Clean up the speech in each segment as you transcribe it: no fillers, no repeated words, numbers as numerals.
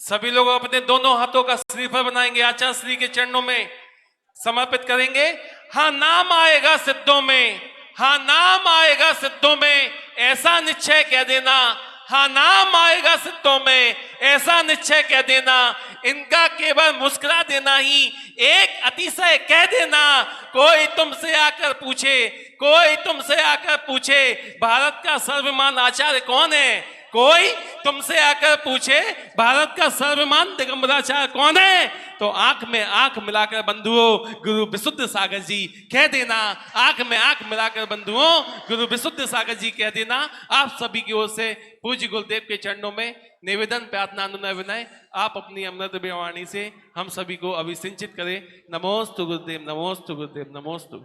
सभी लोग अपने दोनों हाथों का श्रीफल बनाएंगे, आचार्य श्री के चरणों में समर्पित करेंगे। हाँ नाम आएगा सिद्धों में, हाँ नाम आएगा सिद्धों में, ऐसा निश्चय कह देना। हाँ नाम आएगा सिद्धों में, ऐसा निश्चय कह देना। इनका केवल मुस्कुरा देना ही एक अतिशय कह देना। कोई तुमसे आकर पूछे, कोई तुमसे आकर पूछे भारत का सर्वमान आचार्य कौन है, कोई तुमसे आकर पूछे भारत का सर्वमान दिगंबराचार्य कौन है, तो आंख में आंख मिलाकर बंधुओं गुरु विशुद्ध सागर जी कह देना। आंख में आंख मिलाकर बंधुओं गुरु विशुद्ध सागर जी कह देना। आप सभी की ओर से पूज्य गुरुदेव के चरणों में निवेदन, प्रार्थना, अनुनय, विनय, आप अपनी अमृत वाणी से हम सभी को अभिसिंचित करें। नमोस्तु गुरुदेव, नमोस्तु गुरुदेव, नमोस्तु।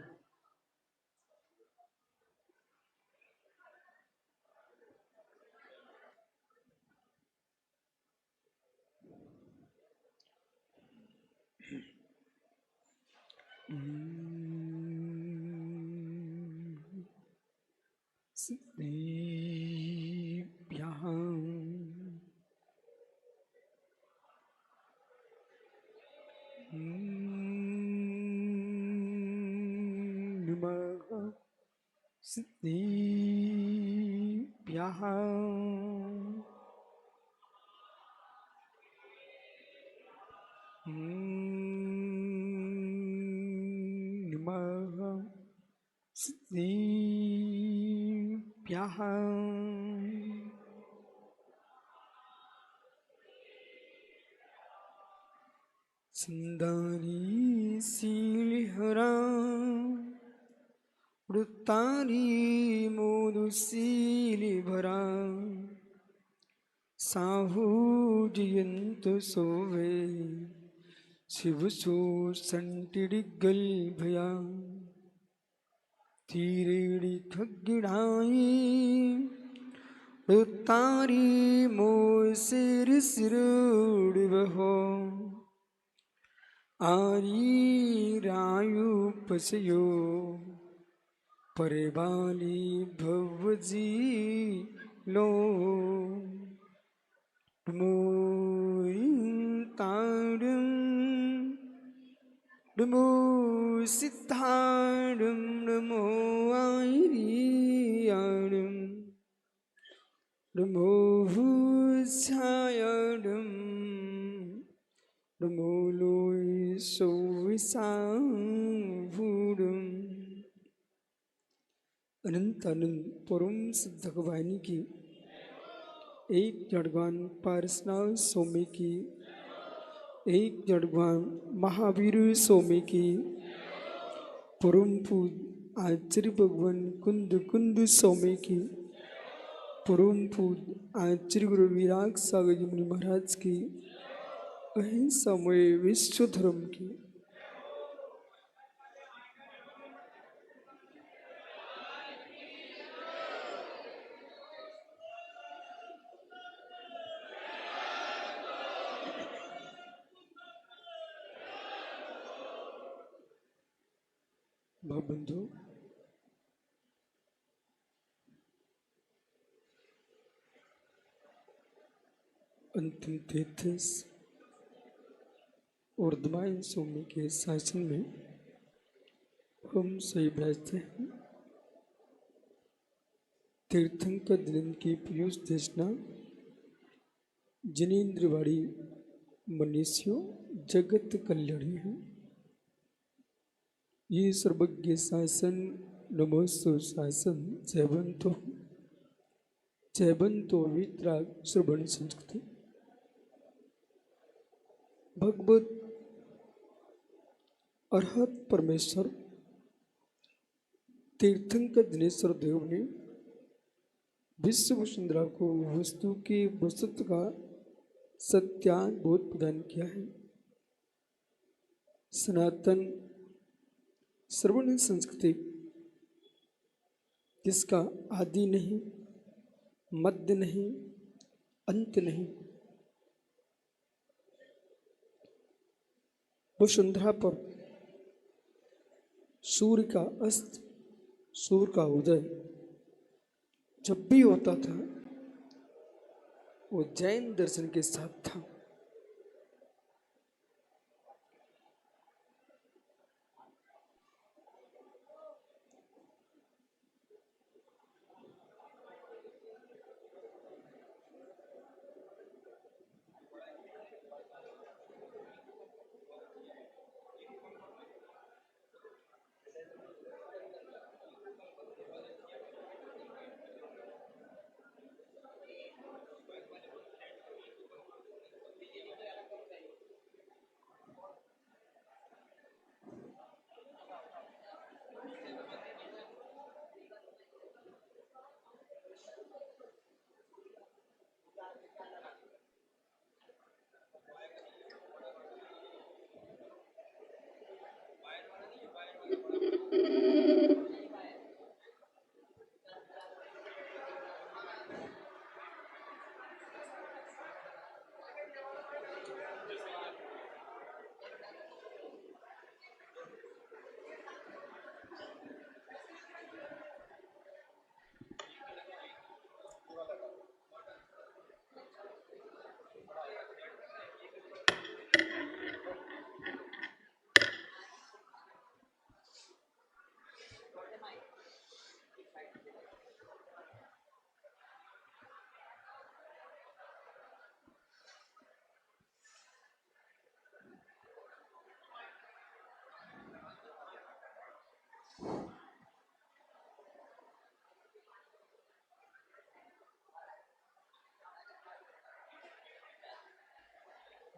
सिंदारी सीलहरा वृत्तारी मोदुसीली भरा साहू जयंत सोवे शिव सो संटिडिगल भया तीरेड़ी खगिड़ाई वृत्तारी मो सिर सिरुड़ बहो आरी रायु पसयो परबाली भवजी लो तारम नमो सिद्धारम नमो आयरियारम नमो भूषायरम नमो लोय सोविसाभूरम। अनंत अनंत परम सिद्ध भगवानी की, एक जड़गान पारसनाथ स्वामी की, एक जड़गान महावीर स्वामी की, परम पूज आचार्य भगवान कुंद कुंद स्वामी की, परम पूज आचार्य गुरु विराग सागर जी मुनि महाराज की, अहिंसामय विश्व धर्म की। बंधु, अंतिम 33 वर्धमान स्वामी के शासन में हम सही बैठते हैं। तीर्थंकर दिन की पीयूष देशना जिनेन्द्रवाड़ी मनुष्यों जगत कल्याणी है। ये सर्वज्ञ शासन नमोस्तु शासन जयबंतो वितराग श्रवण संस्कृति भगवत अरहत परमेश्वर तीर्थंकर दिनेश्वर देव ने विश्व वसुंधरा को वस्तु के वस्तुत्व का सत्यानुभूत प्रदान किया है। सनातन श्रवण संस्कृति जिसका आदि नहीं, मध्य नहीं, अंत नहीं, वसुंधरा पर सूर्य का अस्त, सूर्य का उदय जब भी होता था वो जैन दर्शन के साथ था।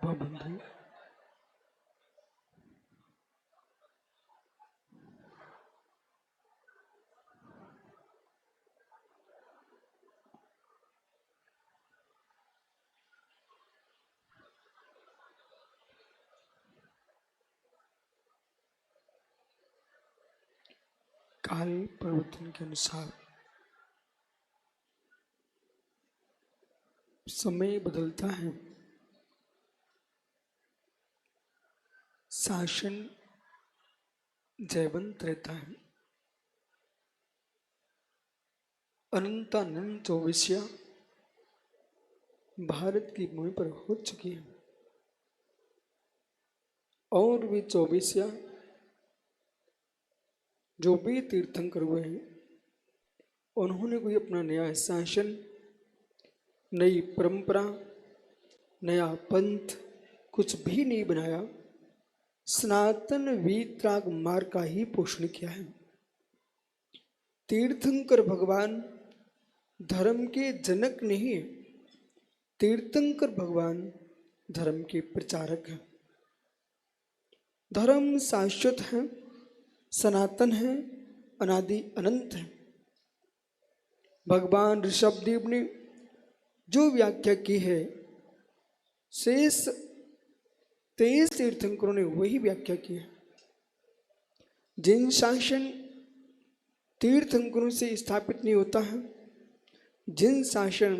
वह बंधु काल प्रवचन के अनुसार समय बदलता है, शासन जयवंत रहता है। अनंतानंत चौबीसिया भारत की भूमि पर हो चुकी है और वे चौबीसिया जो भी तीर्थंकर हुए हैं, उन्होंने कोई अपना नया शासन, नई परंपरा, नया पंथ कुछ भी नहीं बनाया। सनातन वीतराग मार्ग का ही पोषण किया है। तीर्थंकर भगवान धर्म के जनक नहीं है, तीर्थंकर भगवान धर्म के प्रचारक हैं। धर्म शाश्वत है, सनातन है, अनादि अनंत है। भगवान ऋषभदेव ने जो व्याख्या की है, शेष 23 तीर्थंकरों ने वही व्याख्या की है। जिन शासन तीर्थंकरों से स्थापित नहीं होता है, जिन शासन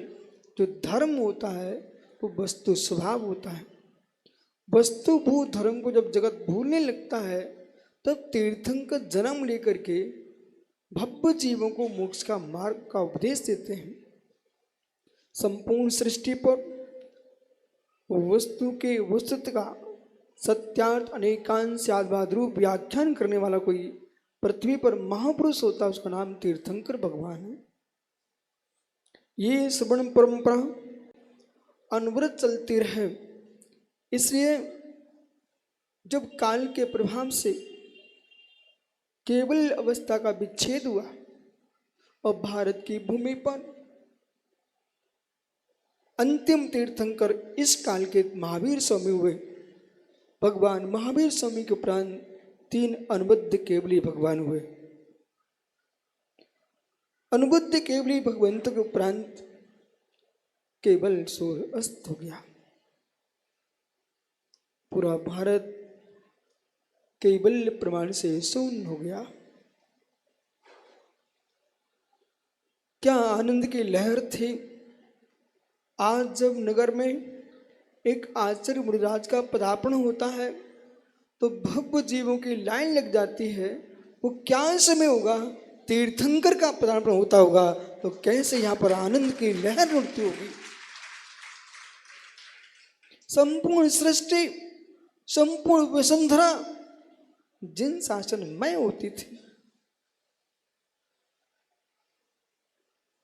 जो धर्म होता है वो वस्तु स्वभाव होता है। वस्तुभूत धर्म को जब जगत भूलने लगता है, तब तीर्थंकर जन्म लेकर के भव्य जीवों को मोक्ष का मार्ग का उपदेश देते हैं। संपूर्ण सृष्टि पर वस्तु के वस्तुत्व का सत्यार्थ अनेकांश आद्वाद रूप व्याख्यान करने वाला कोई पृथ्वी पर महापुरुष होता है, उसका नाम तीर्थंकर भगवान है। ये श्रवण परंपरा अनवरत चलती रहे, इसलिए जब काल के प्रभाव से केवल अवस्था का विच्छेद हुआ और भारत की भूमि पर अंतिम तीर्थंकर इस काल के महावीर स्वामी हुए। भगवान महावीर स्वामी के उपरांत 3 अनुबद्ध केवली भगवान हुए। अनुबद्ध केवली भगवंत के उपरांत केवल सूर्य अस्त हो गया। पूरा भारत केवल प्रमाण से शून्य हो गया। क्या आनंद की लहर थी। आज जब नगर में एक आचार्य मुनिराज का पदार्पण होता है तो भव्य जीवों की लाइन लग जाती है। वो क्या समय होगा, तीर्थंकर का पदार्पण होता होगा तो कैसे यहाँ पर आनंद की लहर उठती होगी। संपूर्ण सृष्टि, संपूर्ण वसुंधरा जिन शासन में होती थी,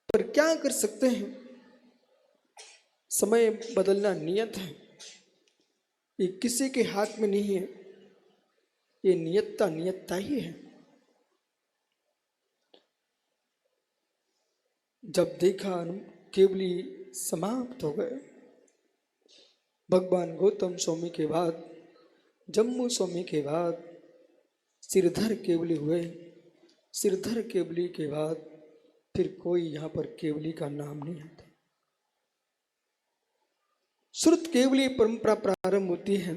पर क्या कर सकते हैं। समय बदलना नियत है, ये किसी के हाथ में नहीं है, ये नियतता ही है। जब देखा केवली समाप्त हो गए। भगवान गौतम स्वामी के बाद, जम्मू स्वामी के बाद सिरधर केवली हुए। सिरधर केवली के बाद फिर कोई यहाँ पर केवली का नाम नहीं आता। श्रुत केवली परंपरा प्रारंभ होती है,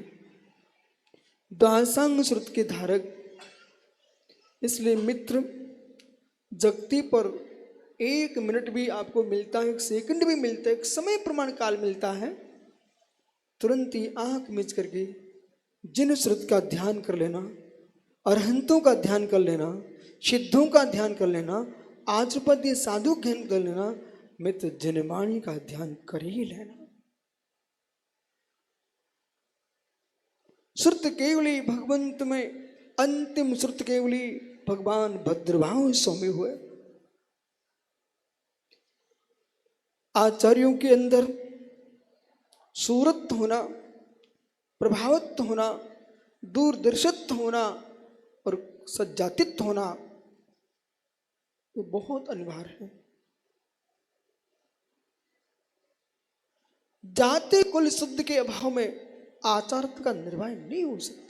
दासांग श्रुत के धारक। इसलिए मित्र, जगती पर 1 मिनट भी आपको मिलता है, 1 सेकंड भी मिलता है, एक समय प्रमाण काल मिलता है, तुरंत ही आंख मिच करके जिन श्रुत का ध्यान कर लेना, अरहंतों का ध्यान कर लेना, सिद्धों का ध्यान कर लेना, आचुपद्य साधु ध्यान कर लेना, मित्र जनवाणी का ध्यान कर ही लेना। श्रुत केवली भगवंत में अंतिम श्रुत केवली भगवान भद्रभाव स्वामी हुए। आचार्यों के अंदर सूरत होना, प्रभावित होना, दूरदर्शित्व होना और सज्जातित्व होना ये बहुत अनिवार्य है। जाति कुल शुद्ध के अभाव में आचार का निर्वाह नहीं हो सकता।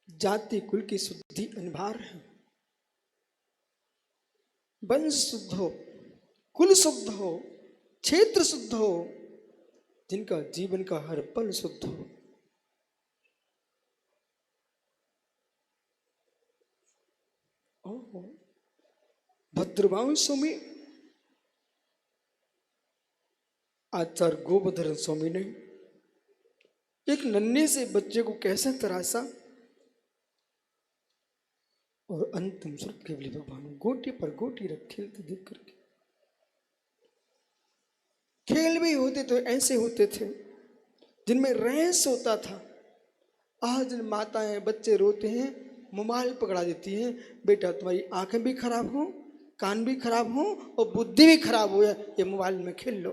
जाति कुल की शुद्धि अनिवार्य है। वंश शुद्ध हो, कुल शुद्ध हो, क्षेत्र शुद्ध हो, जिनका जीवन का हर पल शुद्ध हो। भद्रवांशों में आचार्य गोवर्धन स्वामी ने एक नन्हे से बच्चे को कैसे तराशा और अंतिम सुर केवली भगवान गोटी पर गोटी रख खेलते देख करके। खेल भी होते तो ऐसे होते थे जिनमें रहस्य होता था। आज माताएं बच्चे रोते हैं, मोबाइल पकड़ा देती हैं, बेटा तुम्हारी आंखें भी खराब हो, कान भी खराब हो और बुद्धि भी खराब हो, ये मोबाइल में खेल लो।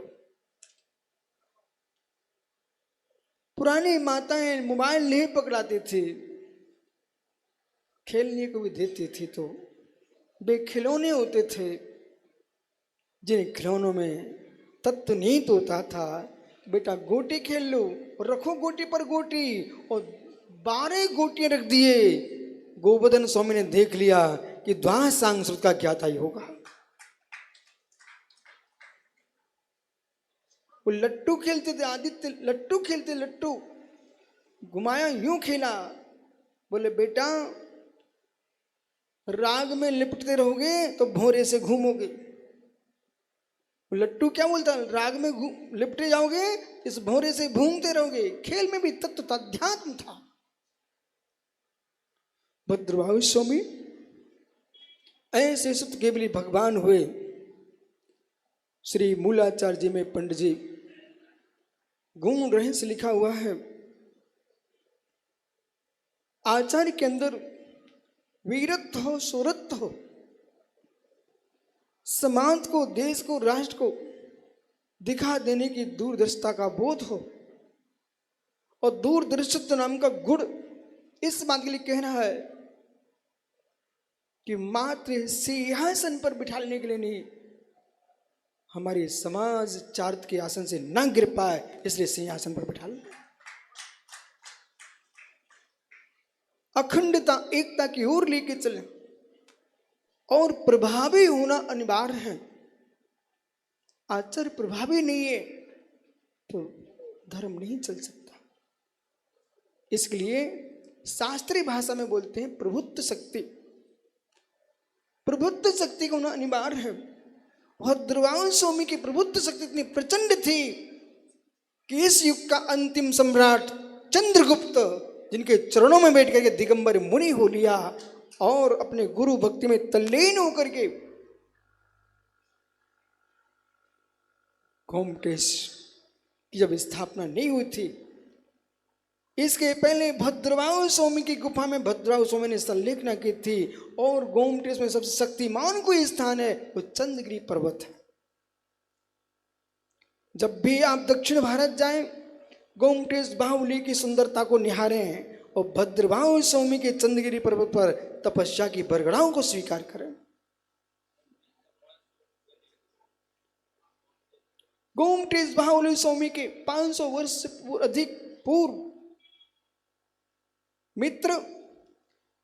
पुरानी माताएं मोबाइल नहीं पकड़ाती थी, खेलने को भी देती थी तो वे खिलौने होते थे जिन खिलौनों में तत्व निहित होता था। बेटा गोटी खेल लो और रखो गोटी पर गोटी, और 12 गोटियां रख दिए। गोवर्धन स्वामी ने देख लिया कि द्वां सांग श्रुत का क्या था ही होगा। वो लट्टू खेलते थे, आदित्य लट्टू खेलते, लट्टू घुमाया यूं खेला। बोले बेटा राग में लिपटते रहोगे तो भौरे से घूमोगे। लट्टू क्या बोलता, राग में लिपटे जाओगे इस भौरे से घूमते रहोगे। खेल में भी तत्व था, अध्यात्म था। भद्रवाहु स्वामी ऐसे सुत केवली भगवान हुए। श्री मूलाचार्य जी में पंडित जी गुण रहस्य लिखा हुआ है। आचार्य के अंदर वीरत्व हो, शौरत्व हो, समाज को, देश को, राष्ट्र को दिखा देने की दूरदर्शिता का बोध हो, और दूरदर्शित्व नाम का गुण इस बात के लिए कहना है कि मात्र सिंहासन पर बिठाने के लिए नहीं, हमारे समाज चार्थ के आसन से न गिर पाए इसलिए सिंहासन पर बिठा लें। अखंडता, एकता की ओर लेके चलें और प्रभावी होना अनिवार्य है। आचार्य प्रभावी नहीं है तो धर्म नहीं चल सकता। इसके लिए शास्त्रीय भाषा में बोलते हैं प्रभुत्व शक्ति। प्रभुत्व शक्ति का होना अनिवार्य है। भद्रवाहु स्वामी की प्रभुत्व शक्ति इतनी प्रचंड थी कि इस युग का अंतिम सम्राट चंद्रगुप्त, जिनके चरणों में बैठ करके दिगंबर मुनि हो लिया और अपने गुरु भक्ति में तल्लीन होकर के गोमटेश की जब स्थापना नहीं हुई थी, इसके पहले भद्रवाहु स्वामी की गुफा में भद्रवाहु स्वामी ने संलेखना की थी। और गोमटेश में सबसे शक्तिमान कोई स्थान है वो चंद्रगिरी पर्वत है। जब भी आप दक्षिण भारत जाएं, गोमटेश बाहुली की सुंदरता को निहारें और भद्रवाहु स्वामी के चंद्रगिरी पर्वत पर तपस्या की बरगड़ाओं को स्वीकार करें। गोमटेश बाहुली स्वामी के 500 वर्ष से अधिक पूर्व मित्र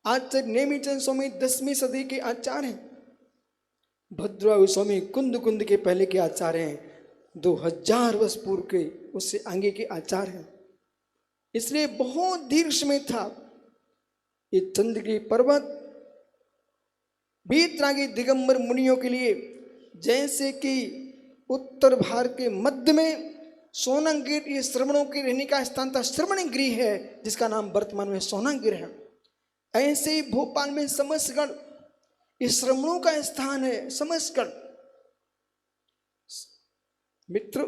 आचार्य नेमिचंद स्वामी 10वीं सदी के आचार्य हैं। भद्रवाहु स्वामी कुंद कुंद के पहले के आचार्य हैं, 2000 वर्ष पूर्व के उससे आगे के आचार्य हैं। इसलिए बहुत दीर्घ समय था। ये चंद्रगिरी पर्वत बीतरागी दिगंबर मुनियों के लिए जैसे कि उत्तर भारत के मध्य में सोनागिर, ये श्रमणों के रहने का स्थान था, श्रमणगिरी है जिसका नाम वर्तमान में सोनागिर है। ऐसे ही भोपाल में समसगढ़ ये श्रमणों का स्थान है, समसगढ़ मित्र।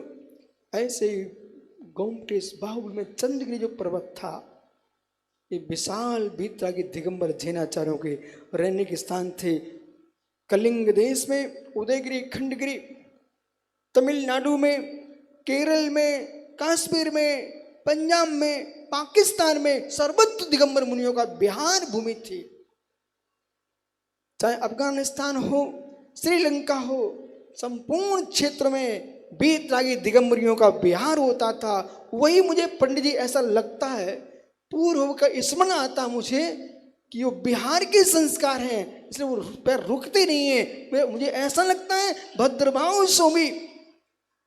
ऐसे ही गोमटेश बाहुल में चंद्रगिरी जो पर्वत था, ये विशाल बीतरागी दिगंबर जैनाचार्यों के रहने के स्थान थे। कलिंग देश में उदयगिरी, खंडगिरी, तमिलनाडु में, केरल में, कश्मीर में, पंजाब में, पाकिस्तान में सर्वत्र दिगंबर मुनियों का विहार भूमि थी। चाहे अफगानिस्तान हो, श्रीलंका हो, संपूर्ण क्षेत्र में बीतरागी दिगंबरियों का विहार होता था, वही मुझे पंडित जी ऐसा लगता है, पूर्व का स्मरण आता मुझे कि वो बिहार के संस्कार हैं, इसलिए वो पैर रुकते नहीं है। मुझे ऐसा लगता है भद्रभाव स्वामी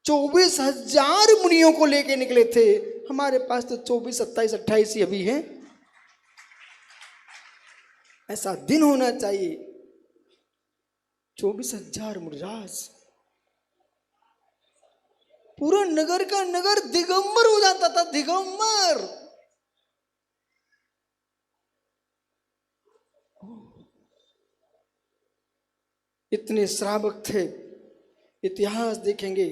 24,000 मुनियों को लेके निकले थे, हमारे पास तो 24, 27, 28 ही अभी हैं। ऐसा दिन होना चाहिए। 24,000 मुनिराज, पूरा नगर का नगर दिगंबर हो जाता था, दिगंबर। इतने श्रावक थे। इतिहास देखेंगे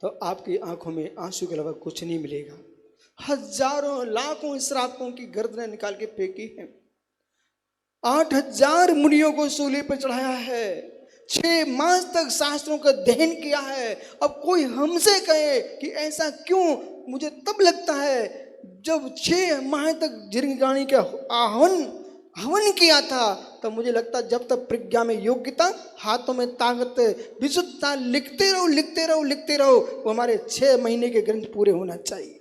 तो आपकी आंखों में आंसू के अलावा कुछ नहीं मिलेगा। हजारों लाखों श्रावकों की गर्दनें निकाल के फेंकी है। 8,000 मुनियों को सूली पर चढ़ाया है। 6 मास तक शास्त्रों का अध्ययन किया है। अब कोई हमसे कहे कि ऐसा क्यों, मुझे तब लगता है जब 6 माह तक जिरगानी का हवन किया था, तब मुझे लगता जब तक प्रज्ञा में योग्यता, हाथों में ताकत, विशुद्धता, लिखते रहो लिखते रहो लिखते रहो, वो हमारे 6 महीने के ग्रंथ पूरे होना चाहिए।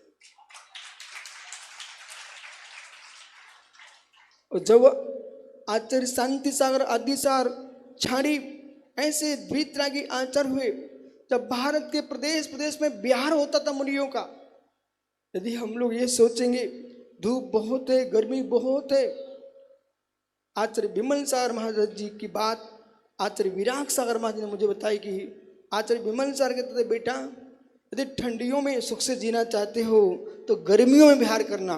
और जब आचार्य शांति सागर आदिसार छाड़ी ऐसे द्वितरागी आचार्य हुए, जब भारत के प्रदेश प्रदेश में बिहार होता था मुनियों का, यदि हम लोग ये सोचेंगे धूप बहुत है, गर्मी बहुत है, आचार्य विमल सागर महाराज जी की बात आचार्य विराग सागर महाराज ने मुझे बताई कि आचार्य विमल सागर कहते थे, बेटा यदि ठंडियों में सुख से जीना चाहते हो तो गर्मियों में बिहार करना,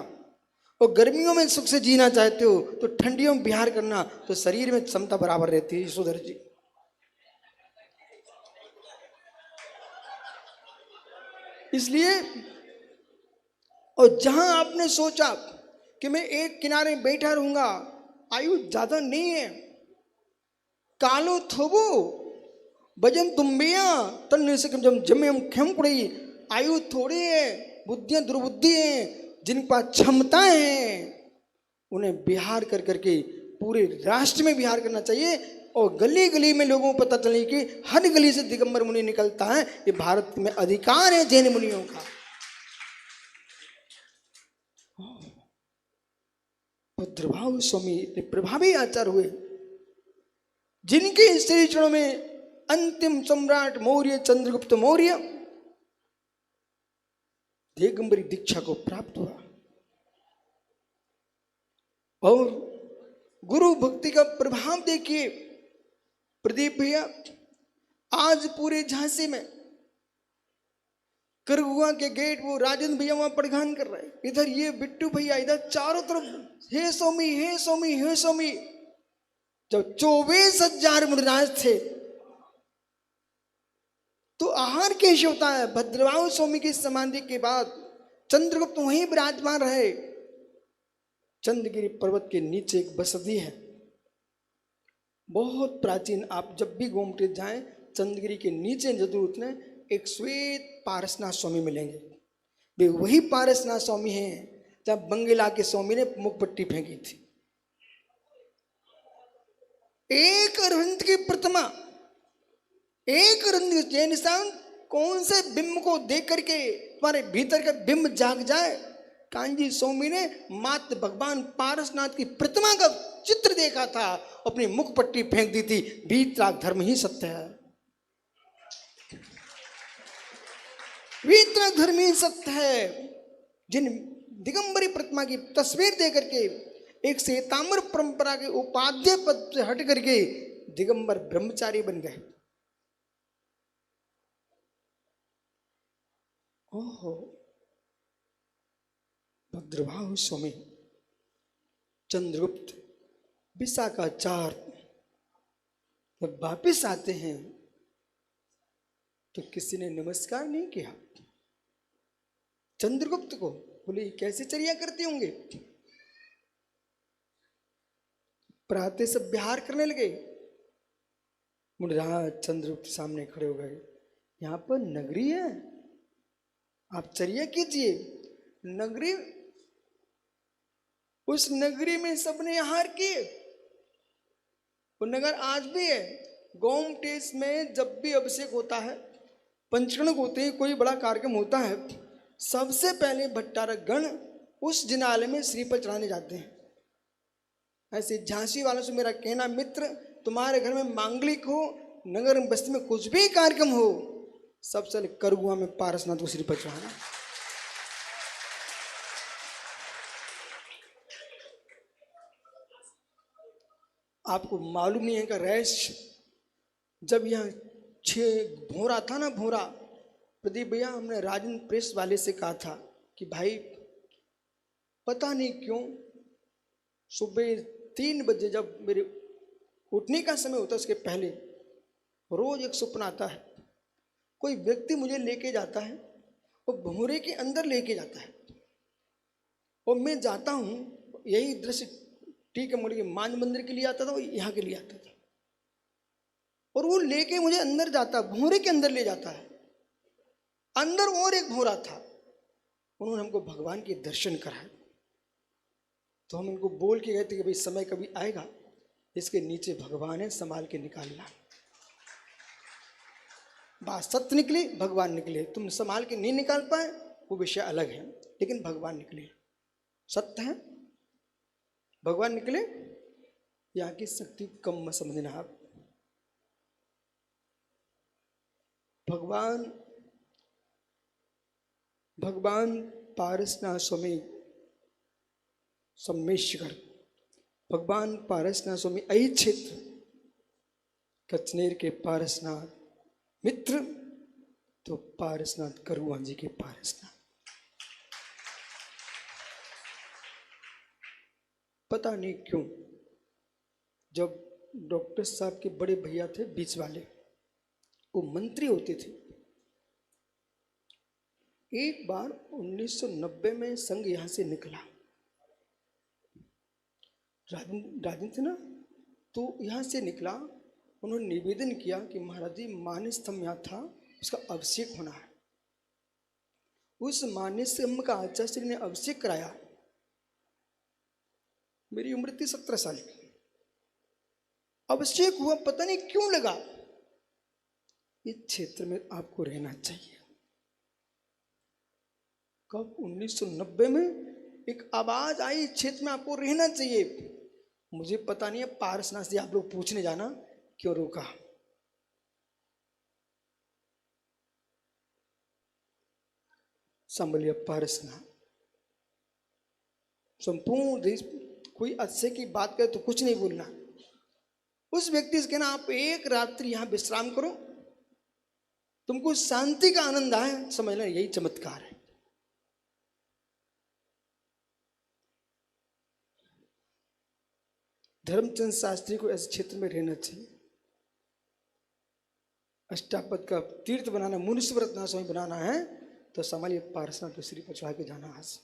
और गर्मियों में सुख से जीना चाहते हो तो ठंडियों में बिहार करना, तो शरीर में क्षमता बराबर रहती है। यशोधर जी, इसलिए और जहां आपने सोचा कि मैं एक किनारे बैठा रहूंगा, आयु ज्यादा नहीं है, कालो थोबो भजन तुम्बिया तन से जम जमे हम खेम पड़ी, आयु थोड़ी है, बुद्धियां दुर्बुद्धि है, जिनके पास क्षमता है उन्हें बिहार कर करके पूरे राष्ट्र में बिहार करना चाहिए। और गली गली में लोगों को पता चले कि हर गली से दिगंबर मुनि निकलता है, ये भारत में अधिकार है जैन मुनियों का। भद्रभाव स्वामी इतने प्रभावी आचार्य हुए, जिनके श्री चरणों में अंतिम सम्राट मौर्य चंद्रगुप्त मौर्य दिगंबरी दीक्षा को प्राप्त हुआ। और गुरु भक्ति का प्रभाव देखिए प्रदीप भैया, आज पूरे झांसी में करगुआ के गेट वो राजेंद्र भैया वहां प्रगान कर रहे हैं, इधर ये बिट्टू भैया, इधर चारों तरफ हे स्वामी हे स्वामी हे स्वामी। जब 24,000 मुनिराज थे तो आहार कैसे होता है? भद्रभाव स्वामी की समाधि के बाद चंद्रगुप्त वहीं विराजमान रहे। चंद्रगिरी पर्वत के नीचे एक बसती है, बहुत प्राचीन। आप जब भी गोमती जाएं चंद्रगिरी के नीचे जरूर उतरे, एक श्वेत पारसनाथ स्वामी मिलेंगे। वे वही पारसनाथ स्वामी हैं जब बंगला के स्वामी ने मुखपट्टी फेंकी थी। एक अरविंद की प्रतिमा, एक अरविंद जैन इंसान कौन से बिंब को देख करके तुम्हारे भीतर का बिंब जाग जाए? कांजी स्वामी ने मात्र भगवान पारसनाथ की प्रतिमा का चित्र देखा था, अपनी मुखपट्टी फेंक दी थी। वीतराग धर्म ही सत्य है, वीतराग धर्म ही सत्य है। जिन दिगंबरी प्रतिमा की तस्वीर देख करके एक श्वेतांबर परंपरा के उपाध्याय पद से हट करके दिगंबर ब्रह्मचारी बन गए। ओहो, भद्रभाव स्वामी, चंद्रगुप्त, विशाखाचार्य जब वापिस आते हैं तो किसी ने नमस्कार नहीं किया चंद्रगुप्त को। बोले कैसे चर्या करते होंगे? प्रातः सब बिहार करने लगे। मुनिराज चंद्रगुप्त सामने खड़े हो गए, यहाँ पर नगरी है, आप चर्या कीजिए। नगरी, उस नगरी में सबने आहार किए। वो नगर आज भी है। गोमटेश में जब भी अभिषेक होता है पंचकर्ण को होते ही कोई बड़ा कार्यक्रम होता है, सबसे पहले भट्टारक गण उस जिनालय में श्रीफल चढ़ाने जाते हैं। ऐसे झांसी वालों से मेरा कहना, मित्र, तुम्हारे घर में मांगलिक हो, नगर बस्ती में कुछ भी कार्यक्रम हो, सबसे पहले करुआ में पारसनाथ को श्रीफल चढ़ाना। आपको मालूम नहीं है कि रहस्य, जब यहाँ भोरा था ना, भोरा, प्रदीप भैया, हमने राजन प्रेस वाले से कहा था कि भाई पता नहीं क्यों सुबह 3 बजे जब मेरे उठने का समय होता है उसके पहले रोज एक सपना आता है, कोई व्यक्ति मुझे लेके जाता है और भोरे के अंदर लेके जाता है और मैं जाता हूँ। यही दृश्य ठीक है, मुझे मान मंदिर के लिए आता था, यहाँ के लिए आता था, और वो लेके मुझे अंदर जाता, भोरे के अंदर ले जाता है। अंदर और एक भोरा था, उन्होंने हमको भगवान के दर्शन कराए। तो हम इनको बोल के गए थे कि भाई समय कभी आएगा, इसके नीचे भगवान है, संभाल के निकालना। बात सत्य निकली, भगवान निकले। तुम संभाल के नहीं निकाल पाए वो विषय अलग है, लेकिन भगवान निकले, सत्य है, भगवान निकले। यहाँ की शक्ति कम मत समझना आप। भगवान पारसनाथ स्वामी सम्मेश्वर, भगवान पारसनाथ स्वामी अहि क्षेत्र कचनेर के पारसनाथ मित्र, तो पारसनाथ करुआ जी के पारसनाथ। पता नहीं क्यों जब डॉक्टर साहब के बड़े भैया थे बीच वाले, वो मंत्री होते थे, एक बार 1990 में संघ यहां से निकला, राजन थे ना, तो यहाँ से निकला। उन्होंने निवेदन किया कि महाराज जी, मान्य स्तंभ यहाँ था, उसका अभिषेक होना है। उस मान्य स्तंभ का आचार्य श्री ने अभिषेक कराया। मेरी उम्र थी 17 साल की, अभिषेक हुआ, पता नहीं क्यों लगा इस क्षेत्र में आपको रहना चाहिए। कब? 1990 में एक आवाज आई, इस क्षेत्र में आपको रहना चाहिए। मुझे पता नहीं है, पारसनाथ से आप लोग पूछने जाना क्यों रोका। संभलिए पारसनाथ, संपूर्ण देश कोई अच्छे की बात करे तो कुछ नहीं बोलना। उस व्यक्ति से कहना, आप एक रात्रि यहां विश्राम करो, तुमको शांति का आनंद आए, समझ लेना यही चमत्कार है। धर्मचंद शास्त्री को ऐसे क्षेत्र में रहना चाहिए। अष्टापद का तीर्थ बनाना, मुनीश्वर रत्नाथ स्वामी बनाना है, तो संभालिए पारसनाथ को श्री पर चढ़ा के जाना। आज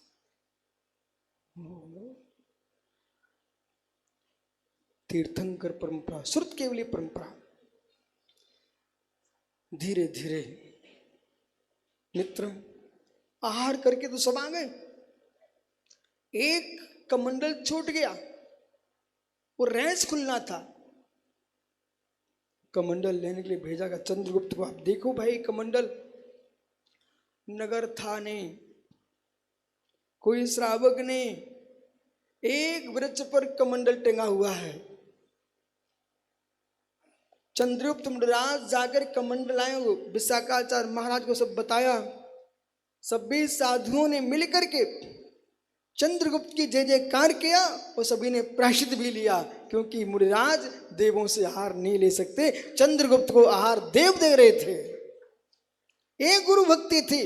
तीर्थंकर परंपरा, श्रुत केवली परंपरा। धीरे धीरे मित्र आहार करके तो सब आ गए, एक कमंडल छूट गया, वो रेंस खुलना था। कमंडल लेने के लिए भेजा गया चंद्रगुप्त को। आप देखो भाई, कमंडल नगर था नहीं, कोई श्रावक नहीं, एक वृक्ष पर कमंडल टंगा हुआ है। चंद्रगुप्त महाराज जाकर कमंडल आए, विशाखाचार्य महाराज को सब बताया। सभी साधुओं ने मिलकर के चंद्रगुप्त की जय जयकार किया और सभी ने प्रायश्चित भी लिया, क्योंकि मुनिराज देवों से आहार नहीं ले सकते, चंद्रगुप्त को आहार देव दे रहे थे। एक गुरु भक्ति थी।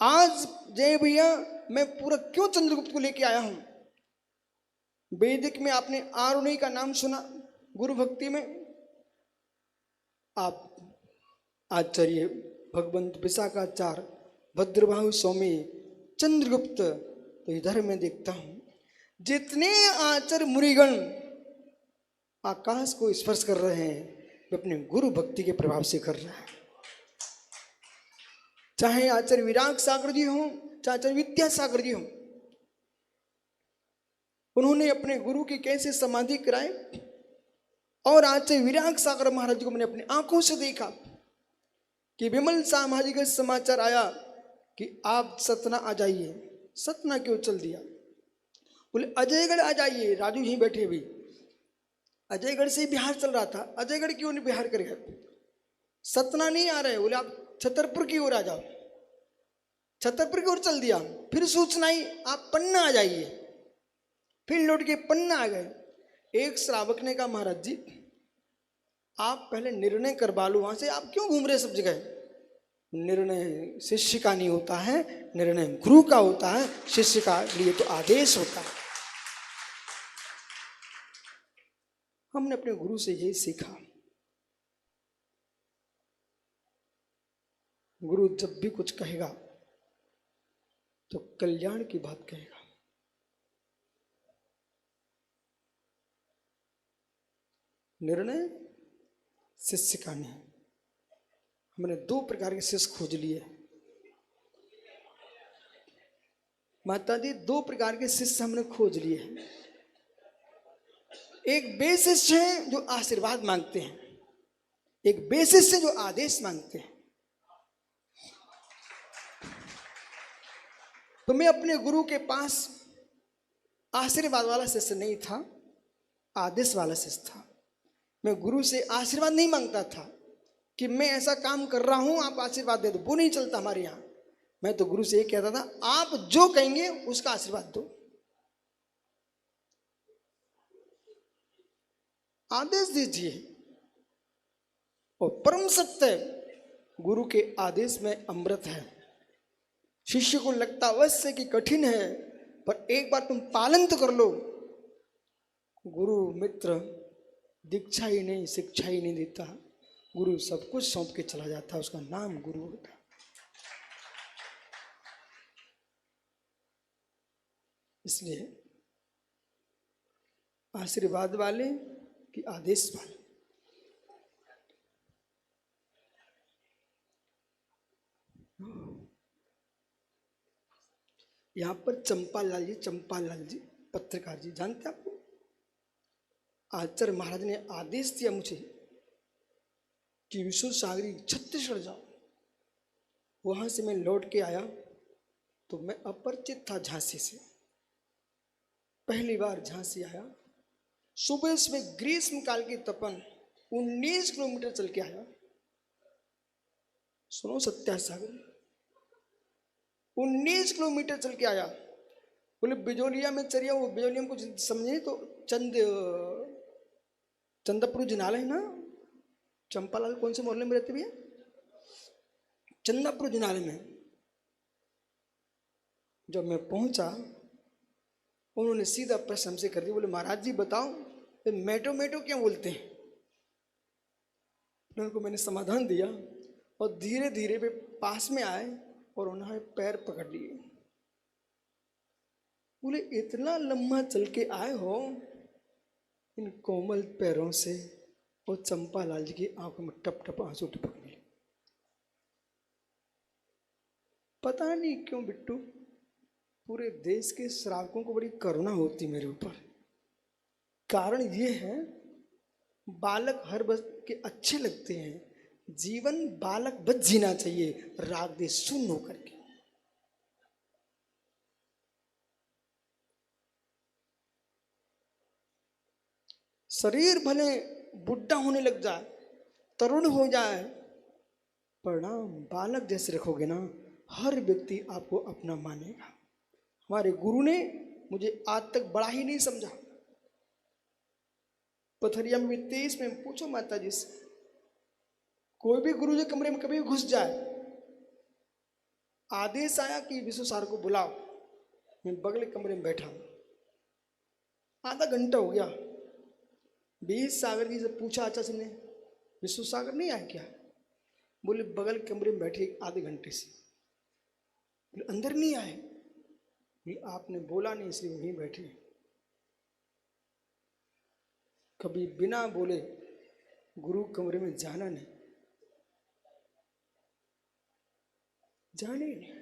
आज जय भैया, मैं पूरा क्यों चंद्रगुप्त को लेके आया हूं। वैदिक में आपने आरुणी का नाम सुना, गुरु भक्ति में आप आचार्य भगवंत विशाखाचार्य, भद्रबाहु स्वामी, चंद्रगुप्त, तो इधर मैं देखता हूं जितने आचार्य मुनिगण आकाश को स्पर्श कर रहे हैं, वे अपने गुरु भक्ति के प्रभाव से कर रहे हैं। चाहे आचार्य विराग सागर जी हों, चाहे आचार्य विद्यासागर जी हों, उन्होंने अपने गुरु की कैसे समाधि कराए। और आचार्य विराग सागर महाराज जी को मैंने अपनी आंखों से देखा। कि विमल सामाजिक समाचार आया कि आप सतना आ जाइए। सतना क्यों चल दिया? बोले अजयगढ़ आ जाइए, राजू यहीं बैठे हुए। अजयगढ़ से ही बिहार चल रहा था, अजयगढ़ क्यों नहीं बिहार करेगा? सतना नहीं आ रहे, बोले आप छतरपुर की ओर आ जाओ। छतरपुर की ओर चल दिया। फिर सूचना आई आप पन्ना आ जाइए। फिर लौट के पन्ना आ गए। एक श्रावक ने कहा महाराज जी आप पहले निर्णय करवा लो, वहां से आप क्यों घूम रहे सब जगह? निर्णय शिष्य का नहीं होता है, निर्णय गुरु का होता है, शिष्य का लिए तो आदेश होता है। हमने अपने गुरु से यही सीखा। गुरु जब भी कुछ कहेगा तो कल्याण की बात कहेगा। निर्णय शिष्य का नहीं। हमने 2 प्रकार के शिष्य खोज लिए माता जी, 2 प्रकार के शिष्य हमने खोज लिए हैं। एक वे शिष्य हैं जो आशीर्वाद मांगते हैं, एक वे शिष्य जो आदेश मांगते हैं। तो मैं अपने गुरु के पास आशीर्वाद वाला शिष्य नहीं था, आदेश वाला शिष्य था। मैं गुरु से आशीर्वाद नहीं मांगता था कि मैं ऐसा काम कर रहा हूं आप आशीर्वाद दे दो, वो नहीं चलता हमारे यहां। मैं तो गुरु से ये कहता था आप जो कहेंगे उसका आशीर्वाद दो, आदेश दीजिए। और परम सत्य गुरु के आदेश में अमृत है। शिष्य को लगता अवश्य कि कठिन है, पर एक बार तुम पालन तो कर लो। गुरु मित्र दीक्षा ही नहीं शिक्षा ही नहीं देता, गुरु सब कुछ सौंप के चला जाता, उसका नाम गुरु होता। इसलिए आशीर्वाद वाले कि आदेश वाले। यहां पर चंपालाल जी पत्रकार जी जानते हैं आपको? आचार्य महाराज ने आदेश दिया मुझे कि विश्व सागरी छत्तीसगढ़ जाओ। वहां से मैं लौट के आया तो मैं अपरिचित था झांसी से, पहली बार झांसी आया। सुबह में ग्रीष्म काल की तपन 19 किलोमीटर चल के आया। सुनो सत्या सागर 19 किलोमीटर चल के आया। बोले बिजोलिया में चलिए, वो बिजोलिया में कुछ समझे तो चंदपुर जिनाल है ना। चंपालाल कौन से मोहल्ले में रहते भैया? चंदापुर जिनाल में। जब मैं पहुंचा उन्होंने सीधा प्रश्न हमसे कर दिया। बोले महाराज जी बताओ मेटो मेटो क्या बोलते हैं? उनको मैंने समाधान दिया और धीरे धीरे वे पास में आए और उन्होंने पैर पकड़ लिए। बोले इतना लम्बा चल के आए हो इन कोमल पैरों से? और चंपालाल जी की आंखों में टप टप आंसू टपकने लगे। पता नहीं क्यों बिट्टू पूरे देश के श्रावकों को बड़ी करुणा होती मेरे ऊपर। कारण ये है बालक हर बस के अच्छे लगते हैं, जीवन बालक बच जीना चाहिए राग दे शून्य होकर के। शरीर भले बुढ़ा होने लग जाए, तरुण हो जाए, परिणाम बालक जैसे रखोगे ना, हर व्यक्ति आपको अपना मानेगा। हमारे गुरु ने मुझे आज तक बड़ा ही नहीं समझा। पथरिया में 23 में पूछो माता जी से, कोई भी गुरु जी कमरे में कभी घुस जाए, आदेश आया कि विश्व सार को बुलाओ, मैं बगले कमरे में बैठा हूं। आधा घंटा हो गया, 20 सागर जी से पूछा आचार्य ने विश्व सागर नहीं आया क्या? बोले बगल कमरे में बैठे आधे घंटे से। बोले अंदर नहीं आए? बोले आपने बोला नहीं इसलिए वहीं बैठे। कभी बिना बोले गुरु कमरे में जाना नहीं, जाने नहीं।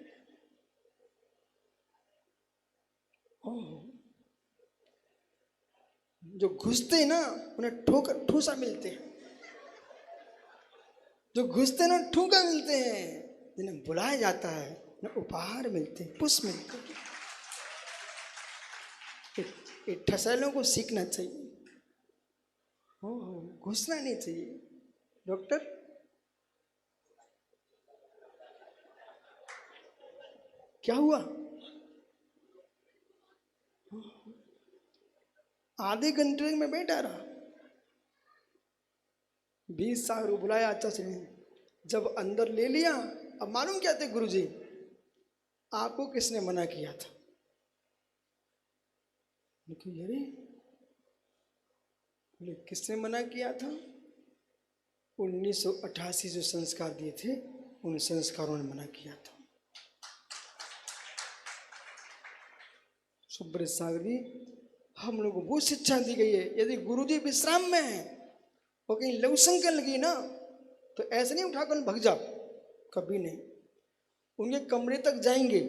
ओह, जो घुसते हैं ना उन्हें ठोकर ठूसा मिलते हैं। जो घुसते ना ठूका मिलते हैं, जिन्हें बुलाया जाता है ना उपहार मिलते हैं, पुष्प मिलते हैं। ये ठसैलों को सीखना चाहिए, घुसना नहीं चाहिए। डॉक्टर क्या हुआ? आधे घंटे में बैठा रहा, 20 साल को बुलाया अच्छा से नहीं, जब अंदर ले लिया, अब मालूम क्या थे गुरुजी, आपको किसने मना किया था? अरे बोले किसने मना किया था? 1988 जो संस्कार दिए थे, उन संस्कारों ने मना किया था। सुब्रत सागर जी, हम लोगों को वो शिक्षा दी गई है, यदि गुरुजी विश्राम में है और कहीं लवसंग कर लगी ना, तो ऐसे नहीं उठाकर भाग जाओ, कभी नहीं। उनके कमरे तक जाएंगे,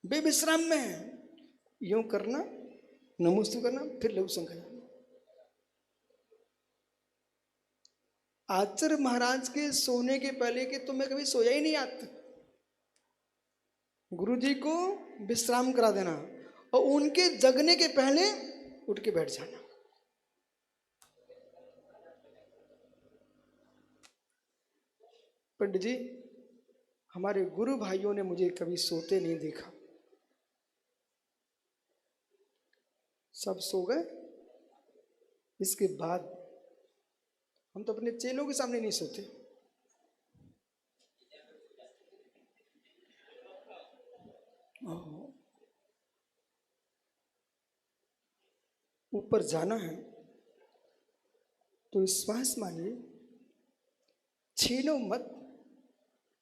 वे विश्राम में है, यूं करना, नमस्ते करना, फिर लवसंग करना। आचार्य महाराज के सोने के पहले के तो मैं कभी सोया ही नहीं आता, गुरुजी को विश्राम करा देना और उनके जगने के पहले उठ के बैठ जाना। पंडित जी, हमारे गुरु भाइयों ने मुझे कभी सोते नहीं देखा, सब सो गए। इसके बाद हम तो अपने चेलों के सामने नहीं सोते। ऊपर जाना है तो विश्वास मानिए, छीनो मत,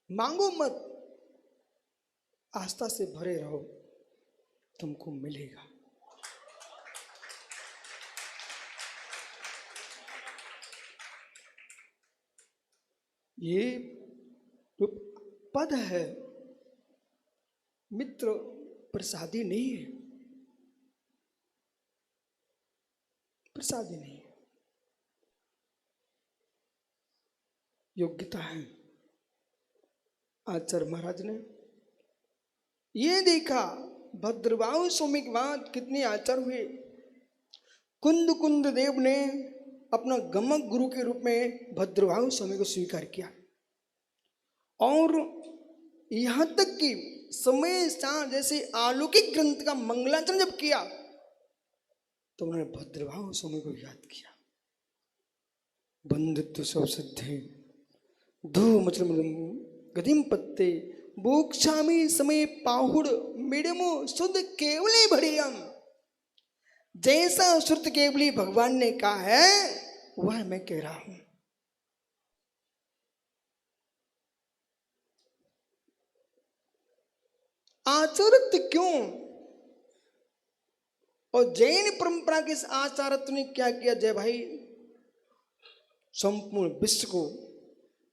मांगो मत, आस्था से भरे रहो, तुमको मिलेगा। ये जो पद है मित्र, प्रसादी नहीं है, प्रसादी नहीं है, योग्यता है। आचार्य महाराज ने ये देखा, भद्रबाहु स्वामी के बाद कितने आचार्य हुए। कुंद कुंद देव ने अपना गमक गुरु के रूप में भद्रबाहु स्वामी को स्वीकार किया, और यहां तक कि समय सार जैसे अलौकिक ग्रंथ का मंगलाचरण जब किया तो उन्होंने भद्रबाहु स्वामी को याद किया। बंधुत्व सब सिद्धे धो मचलम गदिम पत्ते बोक्षामी समय पाहुड़ मिडमो शुद्ध केवले भरियम। जैसा श्रुत केवली भगवान ने कहा है वह मैं कह रहा हूं। आचरित क्यों? और जैन परंपरा के इस आचार्य ने क्या किया जय भाई, संपूर्ण विश्व को,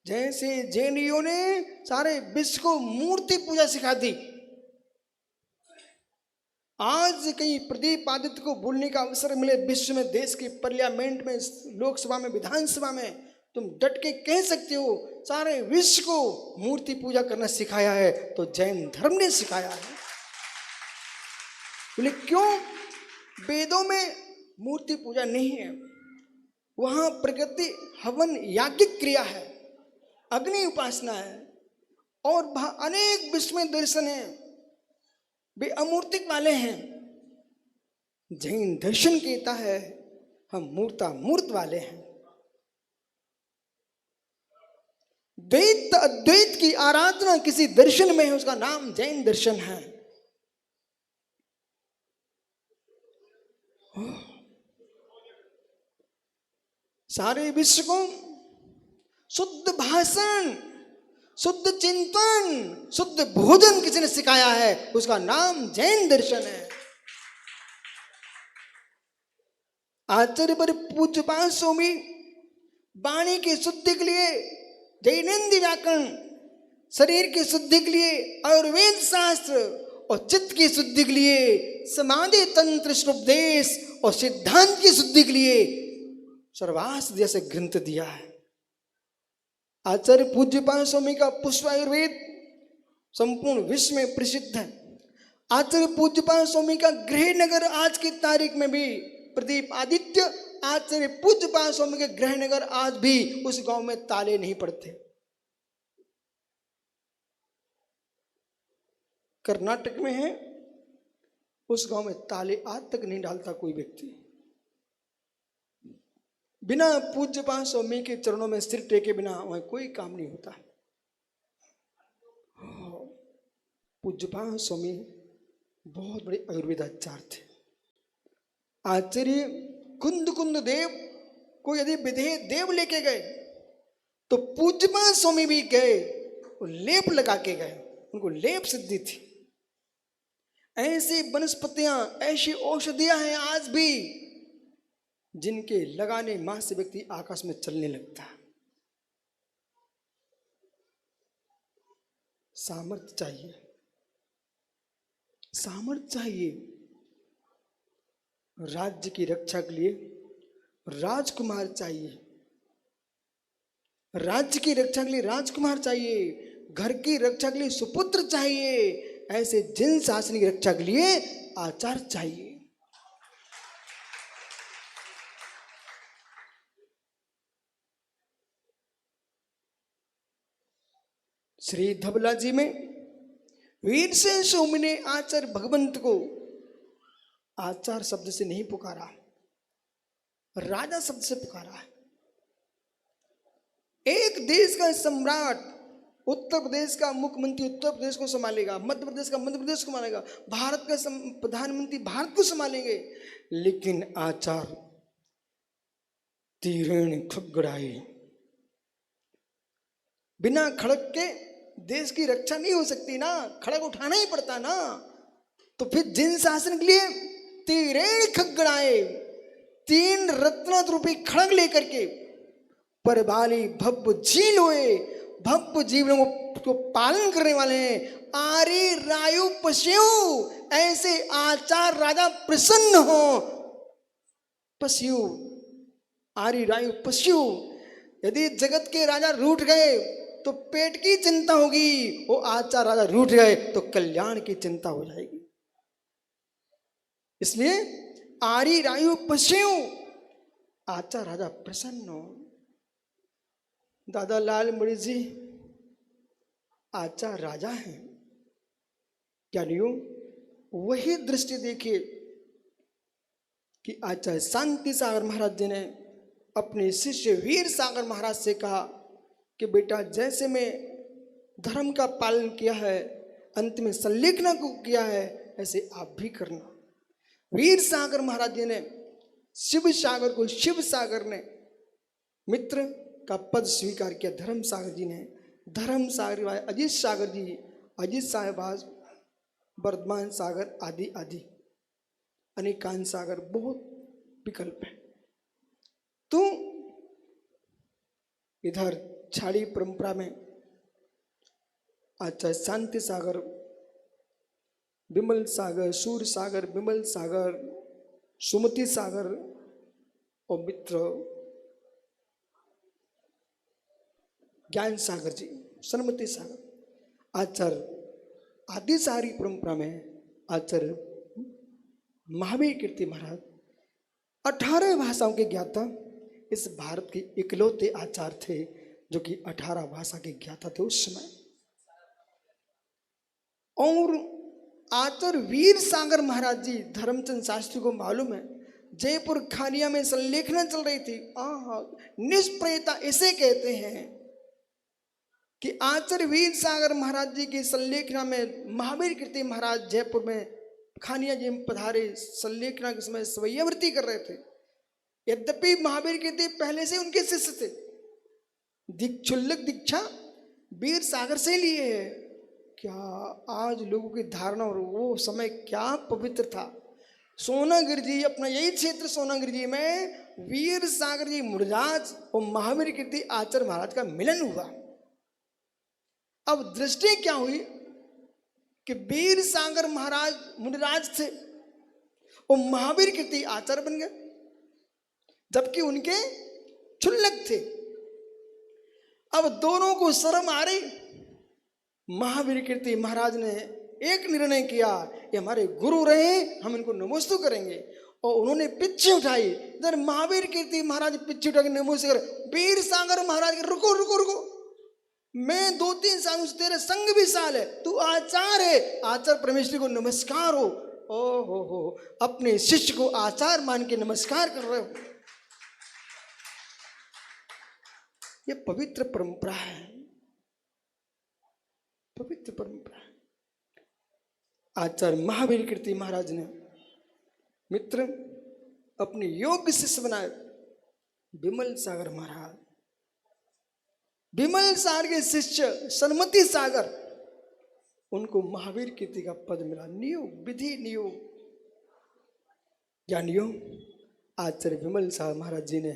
जैसे जैनियों ने सारे विश्व को मूर्ति पूजा सिखा दी, आज कहीं प्रदीप आदित्य को बोलने का अवसर मिले विश्व में, देश के पार्लियामेंट में, लोकसभा में, विधानसभा में, तुम डट के कह सकते हो सारे विश्व को मूर्ति पूजा करना सिखाया है, तो जैन धर्म ने सिखाया है। बोले क्यों? वेदों में मूर्ति पूजा नहीं है, वहां प्रकृति हवन याज्ञिक क्रिया है, अग्नि उपासना है, और वहां अनेक विश्व में दर्शन है, वे अमूर्तिक वाले हैं। जैन दर्शन कहता है हम मूर्ता मूर्त वाले हैं। द्वैत अद्वैत की आराधना किसी दर्शन में है, उसका नाम जैन दर्शन है। सारे विश्व को शुद्ध भाषण, शुद्ध चिंतन, शुद्ध भोजन किसी ने सिखाया है, उसका नाम जैन दर्शन है। आचार्य पर पूज्यपाद स्वामी वाणी की शुद्धि के लिए जैनेन्द्र व्याकरण, शरीर की शुद्धि के लिए आयुर्वेद शास्त्र, और चित्त की शुद्धि के लिए समाधि तंत्र उपदेश, और सिद्धांत की शुद्धि के लिए सर्वास्त्र जैसे ग्रंथ दिया है। आचार्य पूज्यपाद स्वामी का पुष्प आयुर्वेद संपूर्ण विश्व में प्रसिद्ध है। आचार्य पूज्यपाद स्वामी का गृहनगर आज की तारीख में भी प्रदीप आदित्य आचार्य पूज्यपाद स्वामी के गृहनगर आज भी उस गांव में ताले नहीं पड़ते। कर्नाटक में है, उस गांव में ताले आज तक नहीं डालता कोई व्यक्ति। बिना पूज्यपाद स्वामी के चरणों में सिर टेके बिना वहां कोई काम नहीं होता। पूज्यपाद स्वामी बहुत बड़े आयुर्वेद आचार्य थे। आचार्य कुंद कुंद देव को यदि विधेय देव लेके गए तो पूज्यपाद स्वामी भी गए, वो लेप लगा के गए, उनको लेप सिद्धि थी। ऐसी वनस्पतियां, ऐसी औषधियां हैं आज भी जिनके लगाने मां से व्यक्ति आकाश में चलने लगता है। सामर्थ्य चाहिए, सामर्थ्य चाहिए। राज्य की रक्षा के लिए राजकुमार चाहिए, राज्य की रक्षा के लिए राजकुमार चाहिए, घर की रक्षा के लिए सुपुत्र चाहिए, ऐसे जिन शासन की रक्षा के लिए आचार्य चाहिए। श्री धबला जी में वीरसेन स्वामी ने आचार्य भगवंत को आचार्य शब्द से नहीं पुकारा, राजा शब्द से पुकारा। एक देश का सम्राट उत्तर प्रदेश का मुख्यमंत्री उत्तर प्रदेश को संभालेगा, मध्य प्रदेश का मध्य प्रदेश को संभालेगा, भारत का प्रधानमंत्री भारत को संभालेंगे, लेकिन आचार्य तीरण खगड़ाए बिना खड़क के देश की रक्षा नहीं हो सकती ना, खड़क उठाना ही पड़ता ना। तो फिर जिन शासन के लिए तीरण खगड़ाए, तीन रत्न रूपी खड़ग लेकर के परबाली भव्य झील हुए, भव्य जीवनों को पालन करने वाले हैं। आर्य रायु पश्यु, ऐसे आचार राजा प्रसन्न हो। पश्यु, आर्य रायु पश्यु, यदि जगत के राजा रूठ गए तो पेट की चिंता होगी, वो आचार राजा रूठ गए तो कल्याण की चिंता हो जाएगी। इसलिए आर्य रायु पश्यु, आचार राजा प्रसन्न हो। दादा लाल मणि जी आचार्य राजा हैं, ज्ञानियों वही दृष्टि देखिए कि आचार्य शांति सागर महाराज जी ने अपने शिष्य वीर सागर महाराज से कहा कि बेटा जैसे मैं धर्म का पालन किया है, अंत में संलेखना को किया है, ऐसे आप भी करना। वीर सागर महाराज जी ने शिव सागर को शिव सागर ने मित्र का पद स्वीकार किया। धर्म सागर जी ने धर्म सागर, अजीत सागर जी, अजीत साहेबाज, वर्धमान सागर आदि आदि अनेकांत सागर, बहुत विकल्प है। तो इधर छाड़ी परंपरा में आचार्य शांति सागर, विमल सागर, सूर्य सागर, विमल सागर, सुमति सागर और मित्र ज्ञान सागर जी, सन्मति सागर। आचार्य आदि सारी परंपरा में आचार्य महावीर कीर्ति महाराज 18 भाषाओं के ज्ञाता, इस भारत के इकलौते आचार्य थे जो कि 18 भाषा के ज्ञाता थे उस समय। और आचार्य वीर सागर महाराज जी, धर्मचंद शास्त्री को मालूम है जयपुर खानिया में संलेखना चल रही थी। निष्प्रयता इसे कहते हैं कि आचार्य वीर सागर महाराज जी की संलेखना में महावीर कीर्ति महाराज जयपुर में खानिया जी में पधारे, संलेखना के समय स्वयंवृत्ति कर रहे थे। यद्यपि महावीर कीर्ति पहले से उनके शिष्य थे, क्षुल्लक दीक्षा वीर सागर से लिए है। क्या आज लोगों की धारणा, और वो समय क्या पवित्र था। सोनागिर जी, अपना यही क्षेत्र सोनागिर जी में वीर सागर जी मुनिराज और महावीर कीर्ति आचार्य महाराज का मिलन हुआ। अब दृष्टि क्या हुई कि वीर सागर महाराज मुनिराज थे और महावीर कीर्ति आचार्य बन गए, जबकि उनके क्षुल्लक थे। अब दोनों को शर्म आ रही। महावीर कीर्ति महाराज ने एक निर्णय किया, ये हमारे गुरु रहे, हम इनको नमोस्तु करेंगे। और उन्होंने पिच्छे उठाई। इधर महावीर कीर्ति महाराज पिच्छे उठा के नमोस्तु कर, वीर सागर महाराज के रुको रुको रुको, मैं 2-3 सालों से तेरे संग भी साल है, तू आचार है, आचार परमेश्वरी को नमस्कार हो। ओ हो, अपने शिष्य को आचार मान के नमस्कार कर रहे हो। ये पवित्र परंपरा है, पवित्र परंपरा। आचार्य महावीर कीर्ति महाराज ने मित्र अपने योग्य शिष्य बनाए विमल सागर महाराज। विमल सागर के शिष्य सन्मति सागर, उनको महावीर कीर्ति का पद मिला। नियोग विधि नियोग जानियो, आचार्य विमल सागर महाराज जी ने,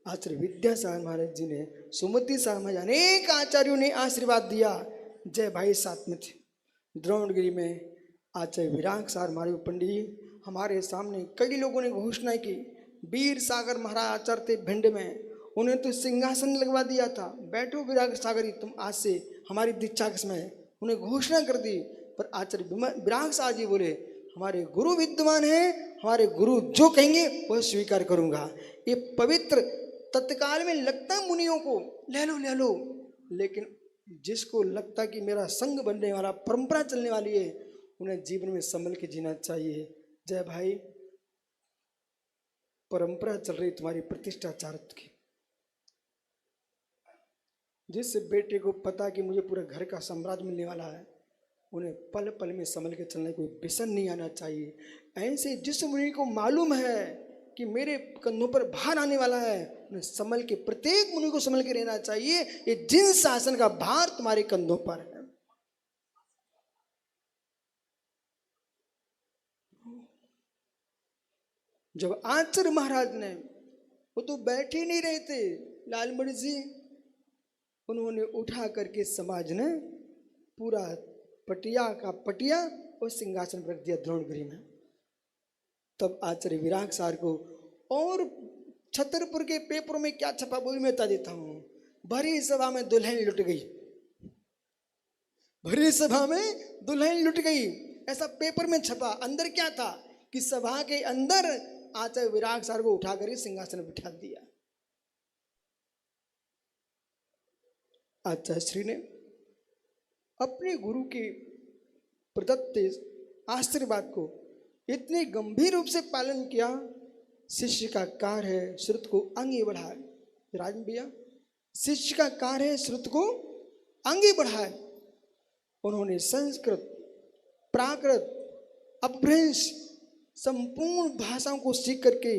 आचार्य विद्यासागर महाराज जी ने, सुमति सागर महाराज, अनेक आचार्यों ने आशीर्वाद दिया। जय भाई साथ में थे। द्रोणगिरी में आचार्य विराग सागर महाराज पंडित, हमारे सामने कई लोगों ने घोषणा की। वीर सागर महाराज आचार्य थे भिंड में, उन्हें तो सिंहासन लगवा दिया था, बैठो विराग सागर जी तुम आज से हमारी दीक्षा के समय, उन्हें घोषणा कर दी। पर आचार्य विराग सागर जी बोले, हमारे गुरु विद्वान हैं, हमारे गुरु जो कहेंगे वह स्वीकार करूंगा। ये पवित्र तत्काल में लगता है मुनियों को ले लो, लेकिन जिसको लगता कि मेरा संग बनने वाला, परंपरा चलने वाली है, उन्हें जीवन में संभल के जीना चाहिए। जय भाई, परंपरा चल रही तुम्हारी प्रतिष्ठा चारत की। जिस बेटे को पता कि मुझे पूरे घर का साम्राज्य मिलने वाला है, उन्हें पल पल में संभल के चलने कोई व्यसन नहीं आना चाहिए। ऐसे जिस मुनि को मालूम है कि मेरे कंधों पर भार आने वाला है, उन्हें संभल के, प्रत्येक मुनि को संभल के रहना चाहिए। ये जिन शासन का भार तुम्हारे कंधों पर है। जब आचार्य महाराज ने, वो तो बैठे नहीं रहे थे लालमणि जी, उन्होंने उठा करके समाज ने पूरा पटिया का पटिया और सिंहासन पर रख दिया द्रोणगिरी में। तब आचार्य विराग सागर को, और छतरपुर के पेपरों में क्या छपा वो भी मैं बता देता हूं। भरी सभा में दुल्हन लुट गई, भरी सभा में दुल्हन लुट गई, ऐसा पेपर में छपा। अंदर क्या था कि सभा के अंदर आचार्य विराग सागर को उठा करके सिंहासन पर बिठा दिया। आचार्य श्री ने अपने गुरु के प्रदत्त आशीर्वाद को इतने गंभीर रूप से पालन किया। शिष्य का कार्य है श्रुत को आगे बढ़ाए। राजन भैया, शिष्य का कार्य है श्रुत को आगे बढ़ाए। उन्होंने संस्कृत, प्राकृत, अपभ्रंश संपूर्ण भाषाओं को सीख करके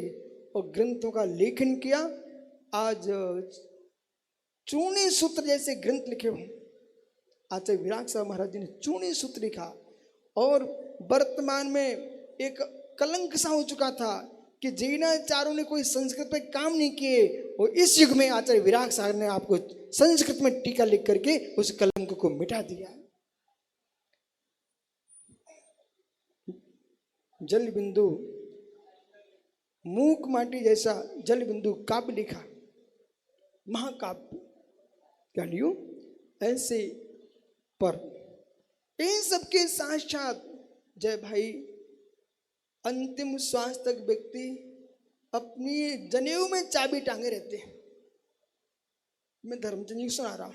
और ग्रंथों का लेखन किया। आज चूनी सूत्र जैसे ग्रंथ लिखे हुए आचार्य विराग सागर महाराज जी ने चूनी सूत्र लिखा। और वर्तमान में एक कलंक सा हो चुका था कि जैनाचार्यों ने कोई संस्कृत पे काम नहीं किए, और इस युग में आचार्य विराग सागर ने आपको संस्कृत में टीका लिख करके उस कलंक को मिटा दिया। जल बिंदु, मूक माटी जैसा जल बिंदु काव्य लिखा, महाकाव्य कहियो ऐसे। पर इन सबके साक्षात जय भाई, अंतिम श्वास तक व्यक्ति अपनी जनेऊ में चाबी टांगे रहते हैं। मैं धर्मचंद सुना रहा हूं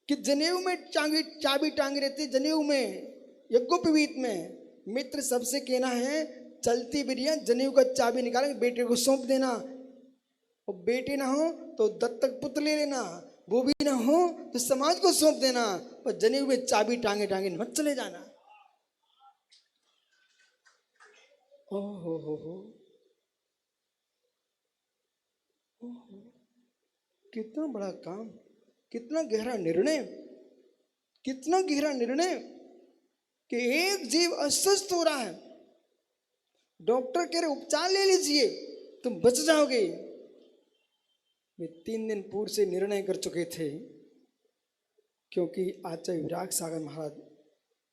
कि जनेऊ में चाबी टांगे रहते, जनेऊ में, यज्ञोपवीत में। मित्र सबसे कहना है, चलती बिरिया जनेऊ का चाबी निकाल बेटे को सौंप देना, और बेटे ना हो तो दत्तक पुत्र ले लेना, वो भी ना हो तो समाज को सौंप देना, पर जनेऊ में चाबी टांगे टांगे मत चले जाना। हो कितना बड़ा काम, कितना गहरा निर्णय, कितना गहरा निर्णय कि एक जीव अस्वस्थ हो रहा है, डॉक्टर कह रहे उपचार ले लीजिए तुम बच जाओगे। वे 3 दिन पूर्व से निर्णय कर चुके थे, क्योंकि आचार्य विराग सागर महाराज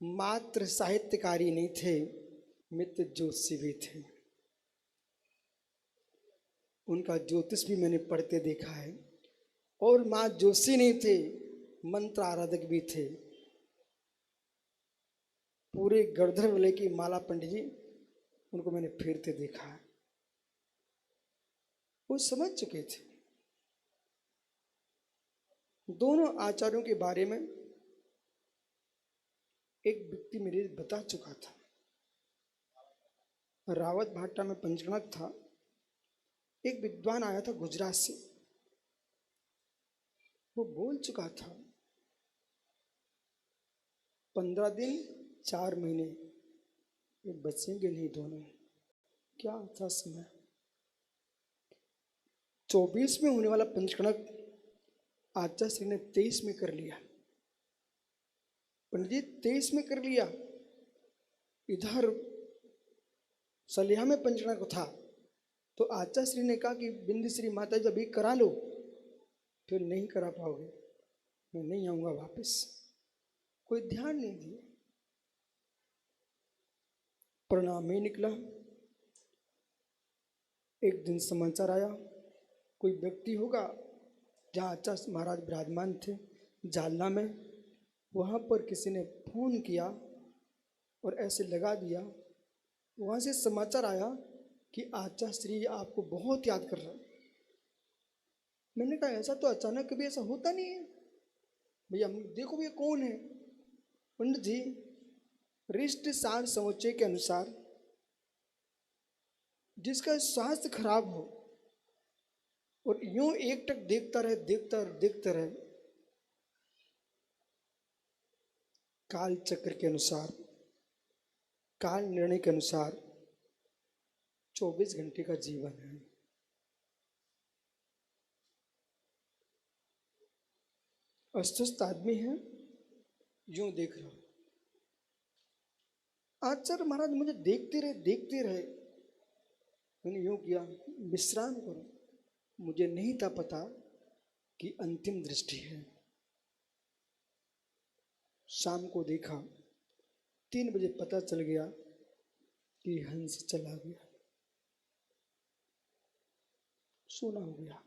मात्र साहित्यकारी नहीं थे, मित्र ज्योतिषी भी थे। उनका ज्योतिष भी मैंने पढ़ते देखा है। और माँ जोशी नहीं थे, मंत्र आराधक भी थे। पूरे गर्दन वाले की माला पंडित जी, उनको मैंने फेरते देखा है। वो समझ चुके थे। दोनों आचार्यों के बारे में एक व्यक्ति मेरे बता चुका था। रावत भाटा में पंचगणक था, एक विद्वान आया था गुजरात से, वो बोल चुका था 15 दिन 4 महीने ये बचेंगे नहीं दोनों। क्या था समय? 24 में होने वाला पंचगणक आचार्य श्री ने 23 में कर लिया। पंडित जी 23 में कर लिया। इधर सलिया में पंचगणक था, तो आचार्य श्री ने कहा कि बिंदी श्री माता जी अभी करा लो, फिर नहीं करा पाओगे, मैं नहीं आऊंगा वापस। कोई ध्यान नहीं दिया। परिणाम ही निकला। एक दिन समाचार आया, कोई व्यक्ति होगा जहाँ आचार्य महाराज विराजमान थे जालना में, वहाँ पर किसी ने फोन किया और ऐसे लगा दिया। वहाँ से समाचार आया कि आचार्य श्री आपको बहुत याद कर रहा है। मैंने कहा ऐसा तो अचानक कभी ऐसा होता नहीं है भैया, देखो भैया कौन है। पंडित जी रिष्ट सार समुच्चय के अनुसार जिसका स्वास्थ्य खराब हो और यूं एकटक देखता रहे, काल चक्र के अनुसार, काल निर्णय के अनुसार 24 घंटे का जीवन है। अस्वस्थ आदमी है, यूं देख रहा। आचार्य महाराज मुझे देखते रहे। मैंने यूं किया, विश्राम करो। मुझे नहीं था पता कि अंतिम दृष्टि है। शाम को देखा 3 बजे पता चल गया कि हंस चला गया, सोना हो गया।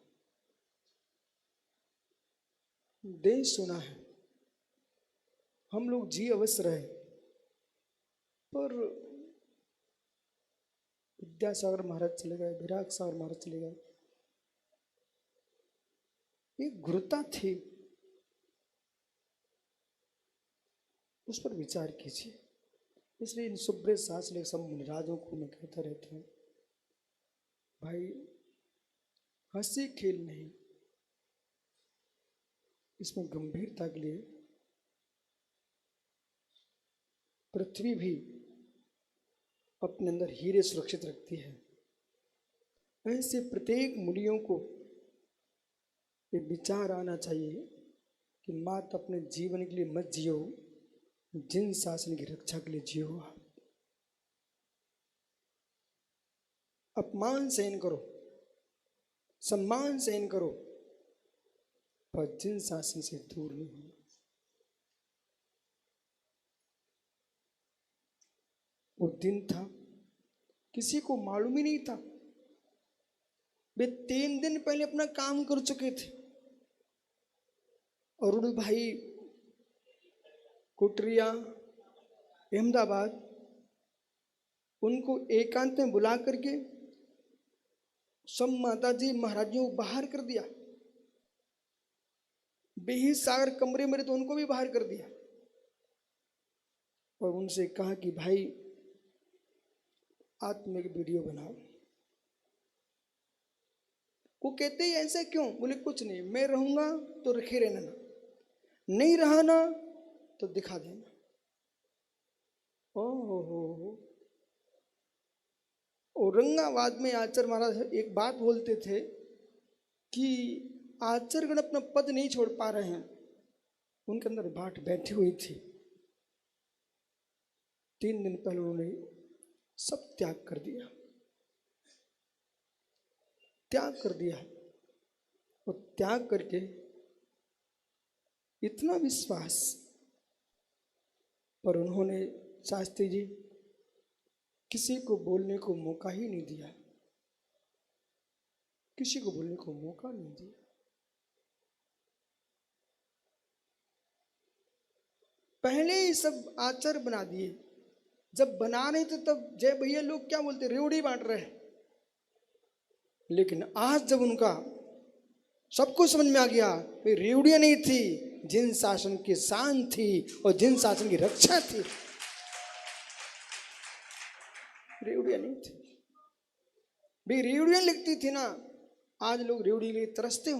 देह सोना है। हम लोग जी अवश्य रहे, पर विद्यासागर महाराज चले गए, विराग सागर महाराज चले गए। एक गुरुता थी, उस पर विचार कीजिए। इसलिए इन सुब्रत शास्त्री सब मुनिराजों को मैं कहता रहता हूँ, भाई हंसी खेल नहीं, इसमें गंभीरता के लिए पृथ्वी भी अपने अंदर हीरे सुरक्षित रखती है। ऐसे प्रत्येक मुनियों को ये विचार आना चाहिए कि मात अपने जीवन के लिए मत जियो, जिन शासन की रक्षा के लिए जियो। अपमान सहन करो, सम्मान सहन करो, पर जिन शासन से दूर नहीं होना। वो दिन था, किसी को मालूम ही नहीं था। वे 3 दिन पहले अपना काम कर चुके थे। अरुण भाई कुटरिया अहमदाबाद, उनको एकांत में बुला करके सब माता जी महाराजियों को बाहर कर दिया। बेही सागर कमरे में तो उनको भी बाहर कर दिया और उनसे कहा कि भाई आज तुम एक वीडियो बनाओ। वो कहते ही ऐसा क्यों? बोले कुछ नहीं, मैं रहूंगा तो रखे रहना, नहीं रहा ना तो दिखा देना। हो औरंगाबाद में आचार्य महाराज एक बात बोलते थे कि आचार्यगण अपना पद नहीं छोड़ पा रहे हैं। उनके अंदर बाट बैठी हुई थी। 3 दिन पहले उन्होंने सब त्याग कर दिया, और त्याग करके इतना विश्वास, पर उन्होंने शास्त्री जी किसी को बोलने को मौका ही नहीं दिया, किसी को बोलने को मौका नहीं दिया। पहले ही सब आचार बना दिए। जब बना रहे थे तब जय भैया लोग क्या बोलते, रेवड़ी बांट रहे हैं। लेकिन आज जब उनका सबको समझ में आ गया, वे रेवड़ियां नहीं थी, जिन शासन की शान थी और जिन शासन की रक्षा थी, रेवड़ियां नहीं थी। वे रेवड़ियां लिखती थी ना, आज लोग रेवड़ी के लिए तरसते हो,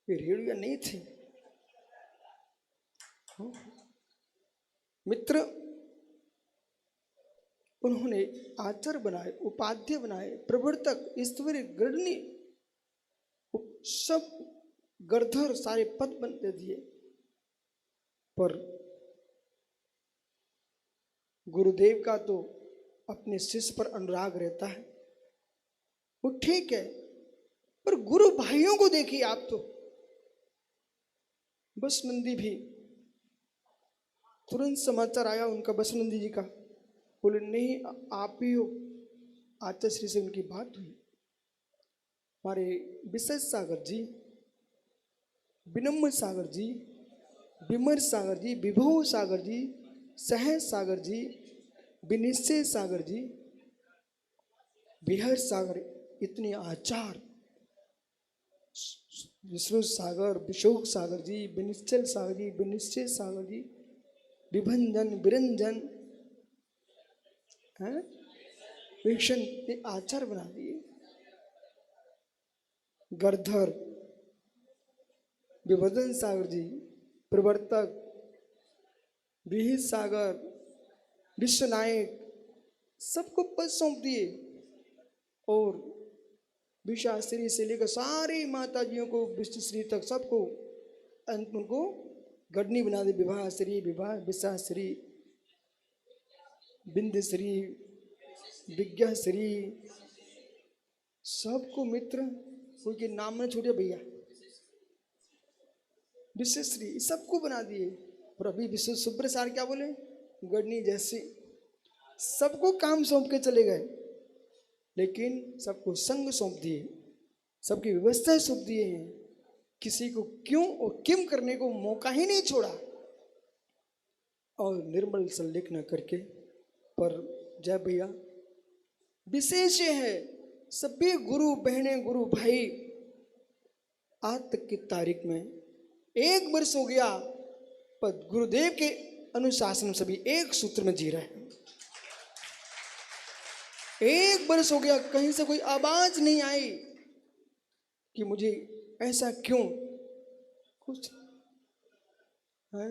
वे रेवड़ियां नहीं थी। मित्र, उन्होंने आचार्य बनाए, उपाध्याय बनाए, प्रवर्तक, ईश्वरी, गणनी, सब गरधर सारे पद बनते दिए। पर गुरुदेव का तो अपने शिष्य पर अनुराग रहता है, वो ठीक है, पर गुरु भाइयों को देखिए आप तो। बसनंदी भी तुरंत समाचार आया उनका, बसनंदी जी का, बोले नहीं आप ही हो। आचार्य श्री से उनकी बात हुई। हमारे विशेष सागर जी, विनम्र सागर जी, विमर सागर जी, विभव सागर जी, सहज सागर जी, विनिश्चय सागर जी, विहर सागर, इतने आचार, विष्णु सागर, विशोक सागर जी, विनिश्चल सागर जी, विनिश्चय सागर जी, विभंजन, विरंजन, है वीक्षण, ये आचार बना दिए। गरधर, विभजन सागर जी, प्रवर्तक, विहित सागर, विश्वनायक, सबको पद सौंप दिए। और विशाश्री से लेकर सारी माताजियों को, विष्णुश्री तक सबको अंत उनको गढ़नी बना दी। विभाश्री, विशाश्री, बिंदश्री, विज्ञाश्री, सबको मित्र, कोई के नाम में छोड़िए भैया, विश्वश्री, सबको बना दिए। और अभी विश्व सुब्रसार क्या बोले, गढ़नी जैसे सबको काम सौंप के चले गए, लेकिन सबको संग सौंप दिए, सबकी व्यवस्था सौंप दिए हैं, किसी को क्यों और किम करने को मौका ही नहीं छोड़ा। और निर्मल संलेख न करके, पर जय भैया विशेष है, सभी गुरु बहने, गुरु भाई, आज तक की तारीख में 1 वर्ष हो गया, पर गुरुदेव के अनुशासन में सभी एक सूत्र में जी रहे हैं। 1 वर्ष हो गया, कहीं से कोई आवाज नहीं आई कि मुझे ऐसा क्यों, कुछ है।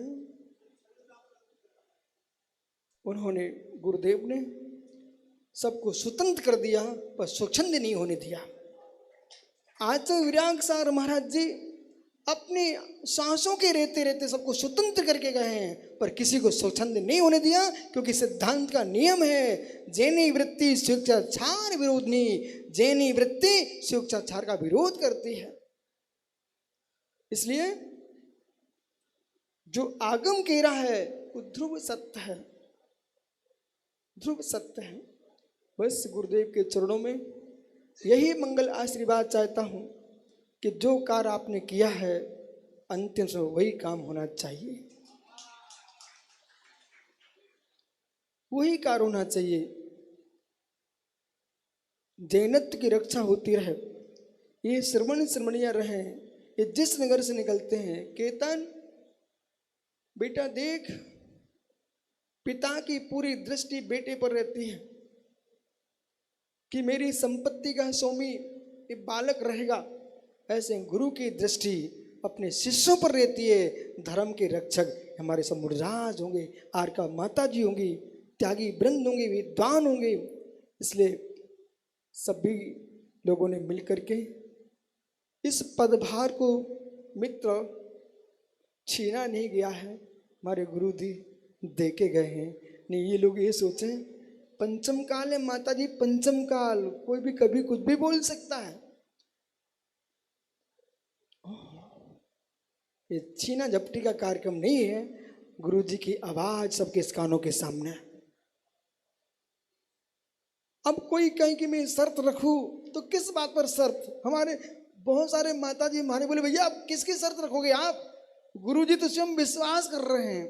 उन्होंने, गुरुदेव ने सबको स्वतंत्र कर दिया, पर स्वच्छंद नहीं होने दिया। आचार्य विराग सार महाराज जी अपने सांसों के रहते रहते सबको स्वतंत्र करके गए हैं, पर किसी को स्वच्छंद नहीं होने दिया, क्योंकि सिद्धांत का नियम है, जैनी वृत्ति स्वेच्छाचार विरोधनी, जैनी वृत्ति स्वेच्छाचार का विरोध करती है। इसलिए जो आगम कह रहा है वो ध्रुव सत्य है, ध्रुव सत्य है। बस गुरुदेव के चरणों में यही मंगल आशीर्वाद चाहता हूं कि जो कार्य आपने किया है, अंतिम से वही काम होना चाहिए, वही कार्य होना चाहिए। जैनत्व की रक्षा होती रहे, ये श्रवण श्रमणिया रहे। ये जिस नगर से निकलते हैं, केतन बेटा देख, पिता की पूरी दृष्टि बेटे पर रहती है कि मेरी संपत्ति का स्वामी ये बालक रहेगा, ऐसे गुरु की दृष्टि अपने शिष्यों पर रहती है। धर्म के रक्षक हमारे सब मुनिराज होंगे, आरका माता जी होंगी, त्यागी वृंद होंगे, विद्वान होंगे। इसलिए सभी लोगों ने मिलकर के इस पदभार को मित्र छीना नहीं गया है, हमारे गुरु जी दे के गए हैं। नहीं ये लोग ये सोचें पंचम काल है माता जी, पंचम काल, कोई भी कभी कुछ भी बोल सकता है। ये छीना झपटी का कार्यक्रम नहीं है, गुरु जी की आवाज सबके कानों के सामने। अब कोई कहीं कि मैं शर्त रखूं, तो किस बात पर शर्त? हमारे बहुत सारे माता जी हमारे बोले भैया आप किसकी शर्त रखोगे? आप गुरुजी तो स्वयं विश्वास कर रहे हैं।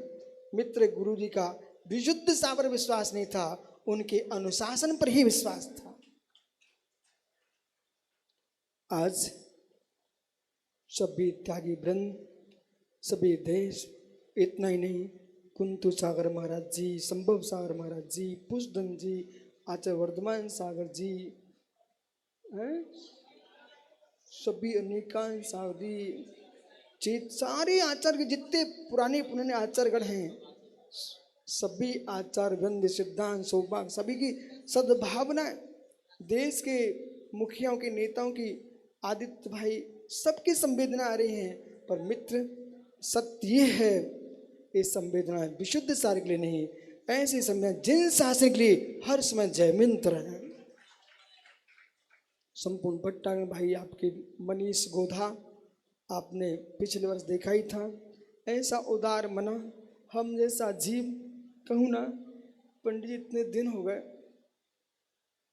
मित्र, गुरुजी का विशुद्ध सा पर विश्वास नहीं था, उनके अनुशासन पर ही विश्वास था। आज सभी त्यागी वृंद, सभी देश, इतना ही नहीं, कुंतु सागर महाराज जी, संभव सागर महाराज जी, पुष्पदन जी, आचार्य वर्धमान सागर जी, सभी अनेकांत सागर जी, सारे आचार्य के जितने पुराने आचार्यगण हैं, सभी आचार्य वृंद, सिद्धांत, सौभाग्य, सभी की सद्भावना, देश के मुखियाओं के, नेताओं की, आदित्य भाई, सबकी संवेदना आ रही हैं। पर मित्र, सत्य ये है, ये संवेदना विशुद्ध सार के लिए नहीं, ऐसे समय जिन शासन के लिए हर समय जय मंत्र है। संपूर्ण भट्टा में भाई आपके मनीष गोधा, आपने पिछले वर्ष देखा ही था, ऐसा उदार मना, हम जैसा जीव, कहूँ ना पंडित जी, इतने दिन हो गए,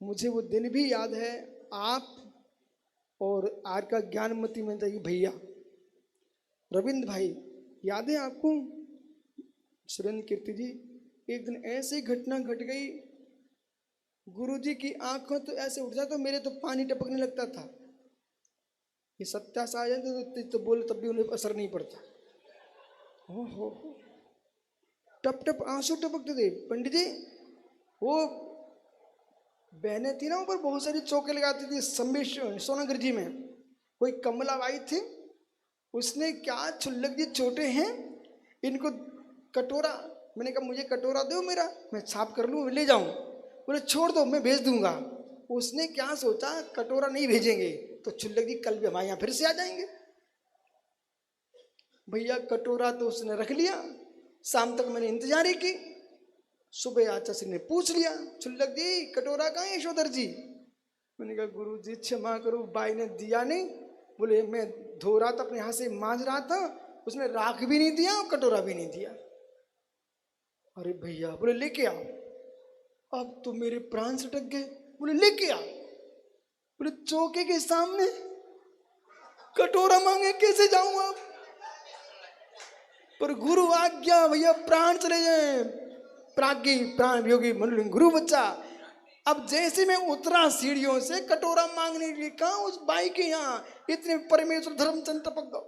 मुझे वो दिन भी याद है। आप और आर का ज्ञानमती में जाइए भैया रविंद्र भाई, याद है आपको? सुरेंद्र कीर्ति जी, एक दिन ऐसी घटना घट गई, गुरुजी की आंखों तो ऐसे उठ जाए तो मेरे तो पानी टपकने लगता था। ये सत्यास आ जाए तो बोले तब भी उन्हें असर नहीं पड़ता। हो टप टप आंसू टपकते थे। पंडित जी, वो बहनें थी ना ऊपर, बहुत सारी चौके लगाती थी सोनागिर जी में, कोई कमला बाई थी, उसने क्या छुल्लक जी छोटे हैं, इनको कटोरा, मैंने कहा मुझे कटोरा दो मेरा, मैं साफ कर लूँ, ले जाऊँ। बोले छोड़ दो, मैं भेज दूंगा। उसने क्या सोचा, कटोरा नहीं भेजेंगे तो छुल्लक जी कल भी हमारे यहाँ फिर से आ जाएंगे। भैया कटोरा तो उसने रख लिया, शाम तक मैंने इंतजार ही की। सुबह आचार्य ने पूछ लिया, छुल्लक जी कटोरा कहाँ है यशोधर जी? मैंने कहा गुरु जी क्षमा करो, बाई ने दिया नहीं। बोले मैं धो रहा था, अपने हाथ से मांज रहा था, उसने राख भी नहीं दिया और कटोरा भी नहीं दिया। अरे भैया, बोले लेके आओ। अब तो मेरे प्राण सटक गए। बोले लेके आओ। बोले चौके के सामने कटोरा मांगे कैसे जाऊं अब? पर गुरु आज्ञा, भैया प्राण चले जाए। प्राज्ञी प्राण योगी मनुलिंग गुरु बच्चा। अब जैसे मैं उतरा सीढ़ियों से, कटोरा मांगने के लिए कहा उस बाई के यहाँ, इतने परमेश्वर धर्मचंद टपक गए।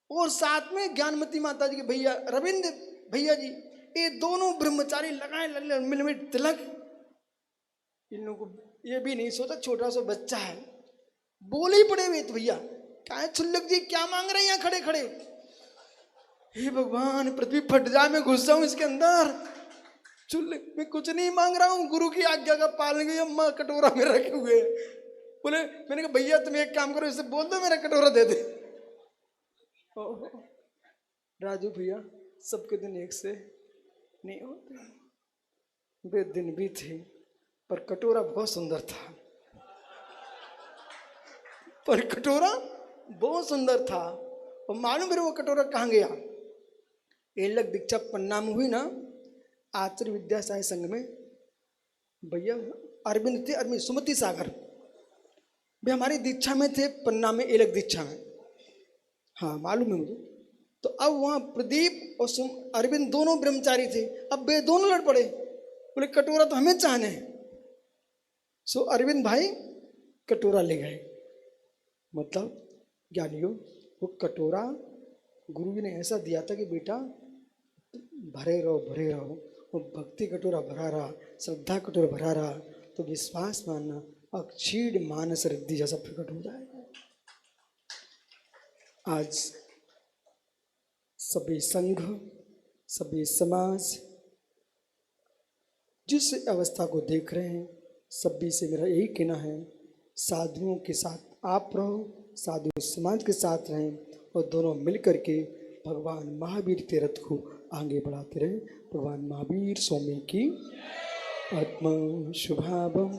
और साथ में ज्ञानमती माता जी के भैया रविंद्र भैया जी, ये दोनों ब्रह्मचारी लगाए मिलमिट तिलक। इन लोगों को ये भी नहीं सोचा छोटा सा बच्चा है, बोले ही पड़े हुए। तो भैया क्या छुल्लक जी क्या मांग रहे हैं यहाँ खड़े खड़े? हे भगवान, पृथ्वी फट जाए, मैं घुस जाऊं इसके अंदर। छुल्लक, मैं कुछ नहीं मांग रहा हूँ, गुरु की आज्ञा का पालन की, अम्मा कटोरा में रखे हुए। बोले, मैंने कहा भैया तुम एक काम करो, इसे बोल दो मेरा कटोरा दे दे। राजू भैया, सबके दिन एक से नहीं होते, वे दिन भी थे, पर कटोरा बहुत सुंदर था। पर कटोरा बहुत सुंदर था। और मालूम मेरे वो कटोरा कहाँ गया? एलक दीक्षा पन्ना में हुई ना, आचार्य विद्या साई संघ में भैया अरविंद थे, अरविंद सुमति सागर भी हमारी दीक्षा में थे, पन्ना में एलक दीक्षा में, हाँ मालूम है मुझे। तो अब वहाँ प्रदीप और अरविंद दोनों ब्रह्मचारी थे। अब वे दोनों लड़ पड़े, बोले कटोरा तो हमें चाहने हैं। सो अरविंद भाई कटोरा ले गए। मतलब ज्ञानियों, वो कटोरा गुरु जी ने ऐसा दिया था कि बेटा भरे रहो भरे रहो। वो भक्ति कटोरा भरा रहा, श्रद्धा कटोरा भरा रहा, तो विश्वास मानना अक्षीण मानस रिद्धि जैसा प्रकट हो जाएगा। आज सभी संघ, सभी समाज जिस अवस्था को देख रहे हैं, सभी से मेरा यही कहना है, साधुओं के साथ आप रहो, साधु समाज के साथ रहें, और दोनों मिलकर के भगवान महावीर के रथ को आगे बढ़ाते रहे। भगवान महावीर स्वामी की आत्मा शुभाभम।